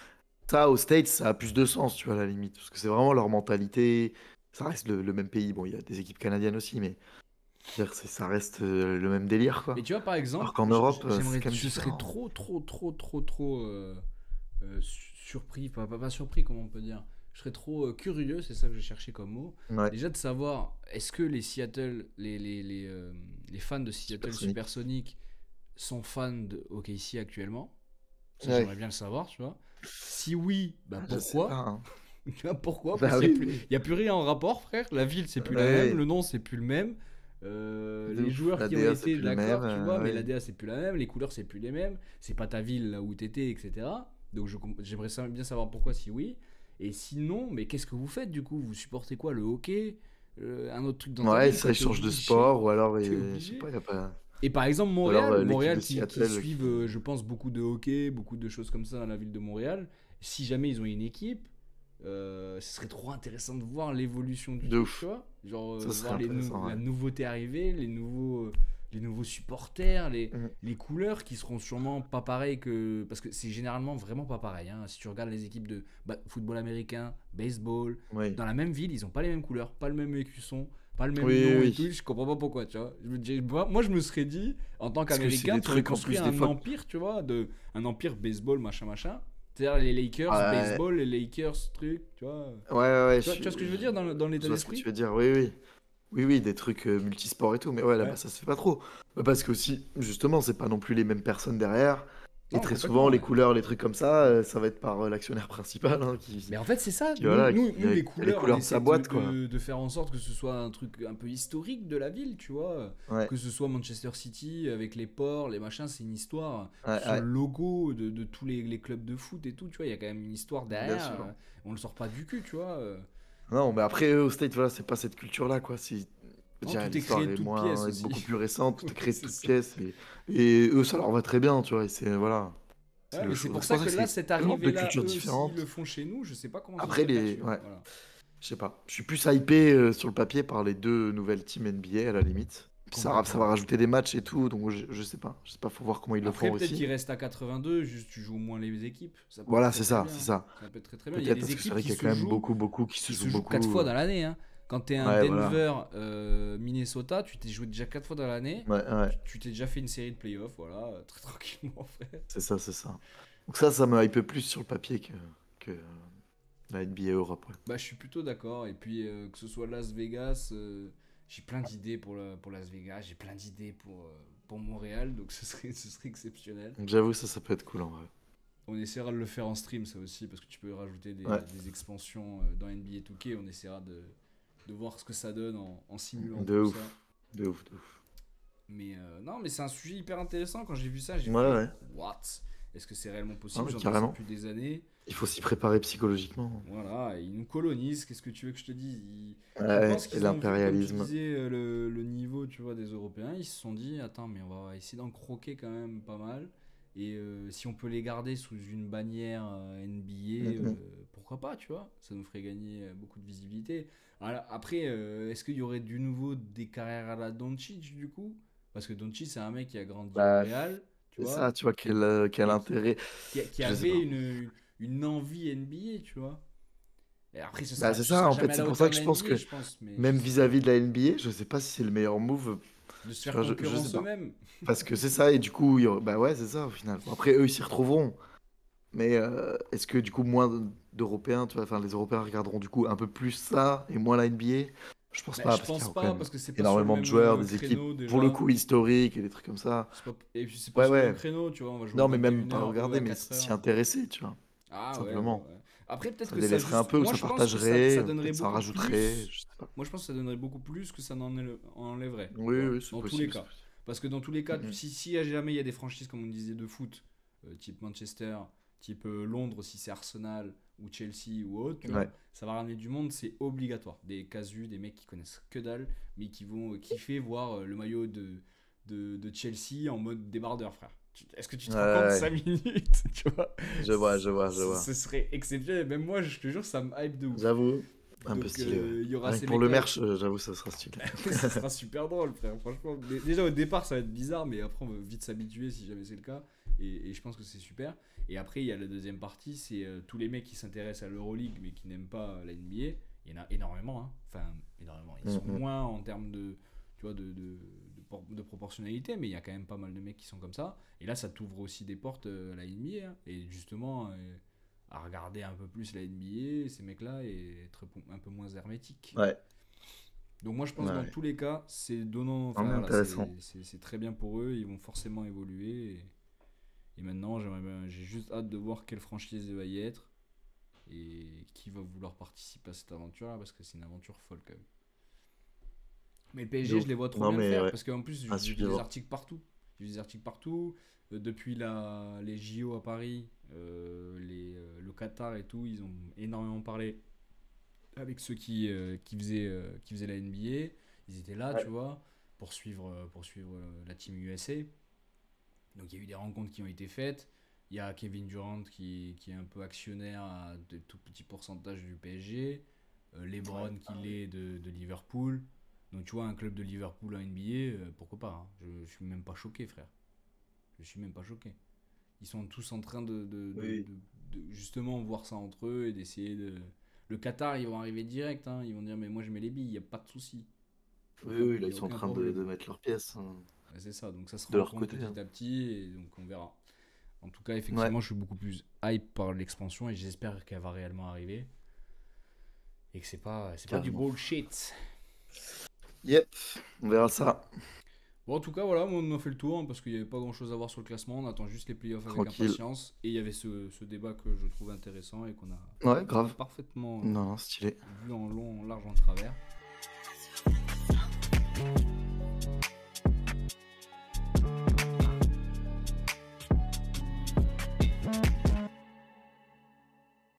[SPEAKER 2] Ça, aux States, ça a plus de sens, tu vois, à la limite. Parce que c'est vraiment leur mentalité. Ça reste le même pays. Bon, il y a des équipes canadiennes aussi, mais je veux dire, ça reste le même délire,
[SPEAKER 1] Mais
[SPEAKER 2] quoi.
[SPEAKER 1] tu vois, par
[SPEAKER 2] Alors
[SPEAKER 1] exemple,
[SPEAKER 2] qu'en Europe, c'est
[SPEAKER 1] j'aimerais,
[SPEAKER 2] quand même
[SPEAKER 1] je serais
[SPEAKER 2] différent.
[SPEAKER 1] trop surpris, pas surpris, comment on peut dire. Je serais trop curieux, c'est ça que je cherchais comme mot.
[SPEAKER 2] Ouais,
[SPEAKER 1] Déjà de savoir, est-ce que les Seattle, les fans de Seattle
[SPEAKER 2] supersonique.
[SPEAKER 1] Supersonic sont fans de OKC actuellement? Ça,
[SPEAKER 2] Ouais,
[SPEAKER 1] j'aimerais bien le savoir, tu vois. Si oui, bah
[SPEAKER 2] ah, je sais pas,
[SPEAKER 1] pourquoi?
[SPEAKER 2] hein.
[SPEAKER 1] Tu vois, pourquoi? Parce
[SPEAKER 2] Bah
[SPEAKER 1] qu'il
[SPEAKER 2] oui,
[SPEAKER 1] n'y a, plus-
[SPEAKER 2] oui.
[SPEAKER 1] y a plus rien en rapport, frère. La ville, c'est plus la même.
[SPEAKER 2] Ouais,
[SPEAKER 1] Le nom, c'est plus le même.
[SPEAKER 2] de
[SPEAKER 1] Les
[SPEAKER 2] ouf.
[SPEAKER 1] joueurs
[SPEAKER 2] La
[SPEAKER 1] qui ont
[SPEAKER 2] DA, c'est
[SPEAKER 1] été,
[SPEAKER 2] plus le même.
[SPEAKER 1] d'accord, tu vois, mais
[SPEAKER 2] Ouais.
[SPEAKER 1] l'ADA, c'est plus la même. Les couleurs, c'est plus les mêmes. C'est pas ta ville là où t'étais, etc. Donc, j'aimerais bien savoir pourquoi, si oui. Et sinon, mais qu'est-ce que vous faites du coup? Vous supportez quoi? Le hockey? Un autre truc dans ta
[SPEAKER 2] Ouais,
[SPEAKER 1] ville,
[SPEAKER 2] ça
[SPEAKER 1] quoi?
[SPEAKER 2] ils
[SPEAKER 1] T'es
[SPEAKER 2] changent de
[SPEAKER 1] obligé.
[SPEAKER 2] sport, ou alors,
[SPEAKER 1] T'es
[SPEAKER 2] je sais
[SPEAKER 1] obligé.
[SPEAKER 2] pas, y a pas.
[SPEAKER 1] Et par exemple,
[SPEAKER 2] Ou alors
[SPEAKER 1] Montréal,
[SPEAKER 2] l'équipe de
[SPEAKER 1] qui
[SPEAKER 2] Seattle
[SPEAKER 1] suivent,
[SPEAKER 2] qui.
[SPEAKER 1] je pense, beaucoup de hockey, beaucoup de choses comme ça dans la ville de Montréal, si jamais ils ont une équipe, ce serait trop intéressant de voir l'évolution du
[SPEAKER 2] De
[SPEAKER 1] truc, tu
[SPEAKER 2] ouf.
[SPEAKER 1] vois. Genre,
[SPEAKER 2] Ça serait
[SPEAKER 1] voir
[SPEAKER 2] intéressant,
[SPEAKER 1] la
[SPEAKER 2] ouais.
[SPEAKER 1] nouveauté arriver, les nouveaux supporters,
[SPEAKER 2] Mhm.
[SPEAKER 1] les couleurs qui seront sûrement pas pareilles que. Parce que c'est généralement vraiment pas pareil. Hein. Si tu regardes les équipes de football américain, baseball,
[SPEAKER 2] Oui.
[SPEAKER 1] dans la même ville, ils ont pas les mêmes couleurs, pas le même écusson, pas le même
[SPEAKER 2] Oui,
[SPEAKER 1] nom et tout.
[SPEAKER 2] oui.
[SPEAKER 1] Je comprends pas pourquoi, tu vois. Moi, je me serais dit, en tant
[SPEAKER 2] Parce que c'est
[SPEAKER 1] qu'américain,
[SPEAKER 2] des
[SPEAKER 1] tu aurais
[SPEAKER 2] trucs en
[SPEAKER 1] construit
[SPEAKER 2] plus des
[SPEAKER 1] un
[SPEAKER 2] fois.
[SPEAKER 1] empire, tu vois, un empire baseball, machin, machin. C'est-à-dire les Lakers,
[SPEAKER 2] Ouais,
[SPEAKER 1] baseball, les Lakers, truc, tu vois.
[SPEAKER 2] ouais, ouais,
[SPEAKER 1] Tu vois ce que je veux dire dans
[SPEAKER 2] je
[SPEAKER 1] l'état
[SPEAKER 2] vois ce que tu
[SPEAKER 1] d'esprit?
[SPEAKER 2] veux dire. Oui, oui. Oui, oui, des trucs multisports et tout, mais ouais, là-bas,
[SPEAKER 1] Ouais.
[SPEAKER 2] ça se fait pas trop. Bah, parce que aussi, justement, c'est pas non plus les mêmes personnes derrière. Et
[SPEAKER 1] Non,
[SPEAKER 2] très souvent,
[SPEAKER 1] complètement,
[SPEAKER 2] les
[SPEAKER 1] ouais.
[SPEAKER 2] couleurs, les trucs comme ça va être par l'actionnaire principal, hein,
[SPEAKER 1] Mais en fait, c'est ça.
[SPEAKER 2] qui,
[SPEAKER 1] Nous,
[SPEAKER 2] voilà,
[SPEAKER 1] nous,
[SPEAKER 2] qui
[SPEAKER 1] nous,
[SPEAKER 2] a
[SPEAKER 1] les
[SPEAKER 2] les
[SPEAKER 1] couleurs, on
[SPEAKER 2] couleurs de
[SPEAKER 1] essaie
[SPEAKER 2] sa boîte, quoi.
[SPEAKER 1] de faire en sorte que ce soit un truc un peu historique de la ville, tu vois.
[SPEAKER 2] Ouais,
[SPEAKER 1] Que ce soit Manchester City avec les ports, les machins, c'est une histoire.
[SPEAKER 2] ouais,
[SPEAKER 1] Sur
[SPEAKER 2] ouais,
[SPEAKER 1] le logo de tous les clubs de foot et tout, tu vois, il y a quand même une histoire
[SPEAKER 2] bien
[SPEAKER 1] derrière.
[SPEAKER 2] sûr.
[SPEAKER 1] On le sort pas du cul, tu vois.
[SPEAKER 2] Non, mais après, eux, au State, voilà, c'est pas cette culture-là, quoi.
[SPEAKER 1] Non,
[SPEAKER 2] Déjà,
[SPEAKER 1] tout est créé
[SPEAKER 2] l'histoire
[SPEAKER 1] de
[SPEAKER 2] est
[SPEAKER 1] toutes pièces
[SPEAKER 2] moins, est
[SPEAKER 1] aussi.
[SPEAKER 2] beaucoup plus récente, tout
[SPEAKER 1] Oui,
[SPEAKER 2] est créé de
[SPEAKER 1] c'est
[SPEAKER 2] toutes
[SPEAKER 1] ça.
[SPEAKER 2] pièces, et eux, ça leur va très bien, tu vois. Et c'est, voilà, c'est
[SPEAKER 1] Ouais,
[SPEAKER 2] le
[SPEAKER 1] mais c'est
[SPEAKER 2] show. Donc
[SPEAKER 1] pour
[SPEAKER 2] c'est
[SPEAKER 1] ça
[SPEAKER 2] pour ça
[SPEAKER 1] que
[SPEAKER 2] que
[SPEAKER 1] là,
[SPEAKER 2] c'est
[SPEAKER 1] cette
[SPEAKER 2] tellement deux
[SPEAKER 1] arrivée-là,
[SPEAKER 2] cultures
[SPEAKER 1] eux, s'ils le
[SPEAKER 2] différentes.
[SPEAKER 1] font chez nous, je sais pas comment ça se
[SPEAKER 2] Après,
[SPEAKER 1] fait perçu.
[SPEAKER 2] ouais,
[SPEAKER 1] Voilà.
[SPEAKER 2] je sais pas. Je suis plus hypé sur le papier par les deux nouvelles teams NBA à la limite. Puis ça va
[SPEAKER 1] Complètement.
[SPEAKER 2] rajouter des matchs et tout, donc je sais pas. Je sais pas, faut voir comment ils le
[SPEAKER 1] Après,
[SPEAKER 2] font
[SPEAKER 1] peut-être
[SPEAKER 2] aussi.
[SPEAKER 1] qu'il reste à 82, juste tu joues moins les équipes. Ça peut être
[SPEAKER 2] Voilà,
[SPEAKER 1] très
[SPEAKER 2] c'est
[SPEAKER 1] très
[SPEAKER 2] ça, c'est
[SPEAKER 1] bien.
[SPEAKER 2] ça.
[SPEAKER 1] Ça peut être très très bien. Il y a
[SPEAKER 2] Peut-être
[SPEAKER 1] des
[SPEAKER 2] parce que c'est
[SPEAKER 1] équipes
[SPEAKER 2] vrai
[SPEAKER 1] qui
[SPEAKER 2] qu'il y a
[SPEAKER 1] se
[SPEAKER 2] quand même
[SPEAKER 1] jouent,
[SPEAKER 2] beaucoup qui se
[SPEAKER 1] qui
[SPEAKER 2] jouent
[SPEAKER 1] se jouent 4
[SPEAKER 2] beaucoup.
[SPEAKER 1] fois dans l'année, hein. Quand tu es un
[SPEAKER 2] Ouais, voilà.
[SPEAKER 1] Denver Minnesota, tu t'es joué déjà 4 fois dans l'année.
[SPEAKER 2] Ouais, ouais,
[SPEAKER 1] Tu t'es déjà fait une série de playoffs, voilà, très tranquillement, frère.
[SPEAKER 2] c'est ça, c'est ça. Donc ça me hype plus sur le papier que la NBA Europe, ouais.
[SPEAKER 1] Bah, je suis plutôt d'accord. Et puis, que ce soit Las Vegas, j'ai plein d'idées pour Las Vegas, j'ai plein d'idées pour Montréal, donc ce serait exceptionnel.
[SPEAKER 2] Donc j'avoue, ça peut être cool en vrai.
[SPEAKER 1] On essaiera de le faire en stream, ça aussi, parce que tu peux rajouter
[SPEAKER 2] Ouais,
[SPEAKER 1] des expansions dans NBA 2K. On essaiera de voir ce que ça donne en simulant
[SPEAKER 2] de
[SPEAKER 1] tout ça.
[SPEAKER 2] ouf. De ouf, de ouf.
[SPEAKER 1] Mais non, mais c'est un sujet hyper intéressant. Quand j'ai vu ça, j'ai
[SPEAKER 2] Ouais,
[SPEAKER 1] fait
[SPEAKER 2] ouais.
[SPEAKER 1] What? Est-ce que c'est réellement
[SPEAKER 2] Ah
[SPEAKER 1] possible?
[SPEAKER 2] ouais,
[SPEAKER 1] J'entends ça
[SPEAKER 2] carrément.
[SPEAKER 1] depuis des années.
[SPEAKER 2] Il faut s'y préparer psychologiquement.
[SPEAKER 1] Voilà, et ils nous colonisent. Qu'est-ce que tu veux que je te dise? Je
[SPEAKER 2] Ouais,
[SPEAKER 1] pense
[SPEAKER 2] et
[SPEAKER 1] qu'ils ont vu, comme tu
[SPEAKER 2] l'impérialisme.
[SPEAKER 1] disais, le niveau, tu vois, des Européens. Ils se sont dit, attends, mais on va essayer d'en croquer quand même pas mal. Et si on peut les garder sous une bannière NBA,
[SPEAKER 2] Mhm.
[SPEAKER 1] pourquoi pas, tu vois? Ça nous ferait gagner beaucoup de visibilité. Alors, après, est-ce qu'il y aurait du nouveau des carrières à la Doncic, du coup? Parce que Doncic, c'est un mec qui a grandi au
[SPEAKER 2] Bah,
[SPEAKER 1] Real, tu
[SPEAKER 2] c'est
[SPEAKER 1] vois,
[SPEAKER 2] ça, tu vois, quel
[SPEAKER 1] et
[SPEAKER 2] intérêt.
[SPEAKER 1] qui
[SPEAKER 2] Je sais
[SPEAKER 1] avait
[SPEAKER 2] pas.
[SPEAKER 1] une envie NBA, tu vois? Et après,
[SPEAKER 2] Bah, c'est
[SPEAKER 1] tu
[SPEAKER 2] ça,
[SPEAKER 1] seras
[SPEAKER 2] en
[SPEAKER 1] jamais
[SPEAKER 2] fait,
[SPEAKER 1] à
[SPEAKER 2] c'est
[SPEAKER 1] la
[SPEAKER 2] pour ça
[SPEAKER 1] hauteur
[SPEAKER 2] que
[SPEAKER 1] de
[SPEAKER 2] je
[SPEAKER 1] la
[SPEAKER 2] pense
[SPEAKER 1] NBA,
[SPEAKER 2] que
[SPEAKER 1] je pense, mais je
[SPEAKER 2] même
[SPEAKER 1] sais pas.
[SPEAKER 2] vis-à-vis de la NBA, je sais pas si c'est le meilleur move.
[SPEAKER 1] De se
[SPEAKER 2] Tu
[SPEAKER 1] faire
[SPEAKER 2] vois, je sais
[SPEAKER 1] concurrence
[SPEAKER 2] pas.
[SPEAKER 1] eux-mêmes.
[SPEAKER 2] Parce que c'est ça, et du coup, bah ouais, c'est ça au final. Bon, après, eux, ils s'y retrouveront. Mais est-ce que du coup, moins d'Européens, tu vois, enfin, les Européens regarderont du coup un peu plus ça et moins la NBA? Je pense
[SPEAKER 1] Bah,
[SPEAKER 2] pas,
[SPEAKER 1] je
[SPEAKER 2] parce qu'il y
[SPEAKER 1] pense
[SPEAKER 2] a quand
[SPEAKER 1] pas,
[SPEAKER 2] même
[SPEAKER 1] parce que c'est pas sur le
[SPEAKER 2] énormément de
[SPEAKER 1] même
[SPEAKER 2] joueurs, des équipes
[SPEAKER 1] créneau
[SPEAKER 2] pour le
[SPEAKER 1] déjà.
[SPEAKER 2] coup historiques et des trucs comme ça.
[SPEAKER 1] Et puis c'est pas
[SPEAKER 2] Ouais,
[SPEAKER 1] sur le même
[SPEAKER 2] ouais.
[SPEAKER 1] créneau, tu vois. On va jouer à
[SPEAKER 2] Non, mais même pas
[SPEAKER 1] 21h, eux
[SPEAKER 2] regarder,
[SPEAKER 1] à
[SPEAKER 2] mais
[SPEAKER 1] 4h.
[SPEAKER 2] s'y intéresser, tu vois,
[SPEAKER 1] Ah ouais, ouais,
[SPEAKER 2] simplement.
[SPEAKER 1] ouais. Après, peut-être
[SPEAKER 2] Ça
[SPEAKER 1] que ça
[SPEAKER 2] délaisserait un
[SPEAKER 1] juste.
[SPEAKER 2] peu ou
[SPEAKER 1] Moi,
[SPEAKER 2] ça
[SPEAKER 1] je pense que ça
[SPEAKER 2] partagerait,
[SPEAKER 1] donnerait
[SPEAKER 2] peut-être ça
[SPEAKER 1] beaucoup
[SPEAKER 2] rajouterait,
[SPEAKER 1] plus.
[SPEAKER 2] je sais pas.
[SPEAKER 1] Moi, je pense que ça donnerait beaucoup plus que ça enlèverait, tu
[SPEAKER 2] Oui,
[SPEAKER 1] vois.
[SPEAKER 2] oui, c'est
[SPEAKER 1] Dans tous les
[SPEAKER 2] possible, c'est
[SPEAKER 1] cas.
[SPEAKER 2] possible.
[SPEAKER 1] Parce que dans tous les cas,
[SPEAKER 2] Mhm.
[SPEAKER 1] si jamais il y a des franchises, comme on disait, de foot, type Manchester, type Londres, si c'est Arsenal ou Chelsea ou autre, tu vois,
[SPEAKER 2] Ouais.
[SPEAKER 1] ça va ramener du monde, c'est obligatoire. Des casus, des mecs qui connaissent que dalle, mais qui vont kiffer voir le maillot de Chelsea en mode débardeur, frère. Est-ce que tu
[SPEAKER 2] Ouais,
[SPEAKER 1] te rends compte
[SPEAKER 2] ouais.
[SPEAKER 1] 5 minutes, tu vois?
[SPEAKER 2] Je vois, je vois, je vois.
[SPEAKER 1] Ce serait exceptionnel. Même moi, je te jure, ça me hype de ouf.
[SPEAKER 2] J'avoue, un peu
[SPEAKER 1] Donc,
[SPEAKER 2] stylé, ouais.
[SPEAKER 1] il y aura
[SPEAKER 2] Rien que
[SPEAKER 1] ces
[SPEAKER 2] pour le
[SPEAKER 1] mecs-là.
[SPEAKER 2] merch, j'avoue, ça sera stylé.
[SPEAKER 1] Ça sera super drôle, frère, franchement. Déjà, au départ, ça va être bizarre, mais après, on va vite s'habituer si jamais c'est le cas. Et je pense que c'est super. Et après, il y a la deuxième partie, c'est tous les mecs qui s'intéressent à l'Euroleague, mais qui n'aiment pas la NBA. Il y en a énormément, hein. Enfin, énormément. Ils sont
[SPEAKER 2] Mhm.
[SPEAKER 1] moins en termes de, tu vois, de proportionnalité, mais il y a quand même pas mal de mecs qui sont comme ça. Et là, ça t'ouvre aussi des portes à la NBA, hein. Et justement, à regarder un peu plus la NBA, ces mecs-là, et être un peu moins hermétique.
[SPEAKER 2] Ouais,
[SPEAKER 1] Donc moi je pense que dans
[SPEAKER 2] ouais.
[SPEAKER 1] tous les cas, c'est donnant,
[SPEAKER 2] Non,
[SPEAKER 1] enfin
[SPEAKER 2] mais
[SPEAKER 1] voilà,
[SPEAKER 2] intéressant.
[SPEAKER 1] c'est très bien pour eux, ils vont forcément évoluer. Et maintenant j'ai juste hâte de voir quelle franchise va y être et qui va vouloir participer à cette aventure-là parce que c'est une aventure folle quand même. Mais le
[SPEAKER 2] De
[SPEAKER 1] PSG, je
[SPEAKER 2] ouf.
[SPEAKER 1] les vois trop
[SPEAKER 2] Non,
[SPEAKER 1] bien le
[SPEAKER 2] mais
[SPEAKER 1] faire
[SPEAKER 2] ouais,
[SPEAKER 1] parce qu'en plus
[SPEAKER 2] à
[SPEAKER 1] j'ai vu des
[SPEAKER 2] suivre.
[SPEAKER 1] articles partout. J'ai vu des articles partout. Depuis les JO à Paris, le Qatar et tout, ils ont énormément parlé avec ceux qui faisaient la NBA. Ils étaient là, tu
[SPEAKER 2] Ouais.
[SPEAKER 1] vois, pour suivre la team USA. Donc il y a eu des rencontres qui ont été faites. Il y a Kevin Durant qui est un peu actionnaire à de tout petits pourcentages du PSG.
[SPEAKER 2] Ouais.
[SPEAKER 1] LeBron qui l'est de Liverpool. Donc tu vois, un club de Liverpool en NBA, pourquoi pas, hein. Je suis même pas choqué, frère. Je suis même pas choqué. Ils sont tous en train
[SPEAKER 2] Oui,
[SPEAKER 1] de justement voir ça entre eux et d'essayer de. Le Qatar, ils vont arriver direct, hein. Ils vont dire, mais moi je mets les billes, il n'y a pas de souci.
[SPEAKER 2] oui, oui, là,
[SPEAKER 1] Il
[SPEAKER 2] ils
[SPEAKER 1] n'y a
[SPEAKER 2] sont en
[SPEAKER 1] aucun
[SPEAKER 2] train
[SPEAKER 1] problème.
[SPEAKER 2] de mettre leurs pièces, hein,
[SPEAKER 1] Ouais, c'est ça, donc ça se
[SPEAKER 2] de
[SPEAKER 1] rend
[SPEAKER 2] leur
[SPEAKER 1] compte
[SPEAKER 2] côté, hein.
[SPEAKER 1] petit à petit et donc on verra. En tout cas,
[SPEAKER 2] Ouais,
[SPEAKER 1] effectivement, je suis beaucoup plus hype par l'expansion et j'espère qu'elle va réellement arriver et que c'est pas du
[SPEAKER 2] carrément.
[SPEAKER 1] bullshit.
[SPEAKER 2] Yep, on verra ça.
[SPEAKER 1] Bon, en tout cas, voilà, on a fait le tour hein, parce qu'il n'y avait pas grand chose à voir sur le classement. On attend juste les playoffs avec
[SPEAKER 2] Tranquille.
[SPEAKER 1] impatience. Et il y avait ce débat que je trouvais intéressant et qu'on a
[SPEAKER 2] Ouais, grave.
[SPEAKER 1] parfaitement
[SPEAKER 2] Non, non, stylé.
[SPEAKER 1] vu en long, en large, en travers.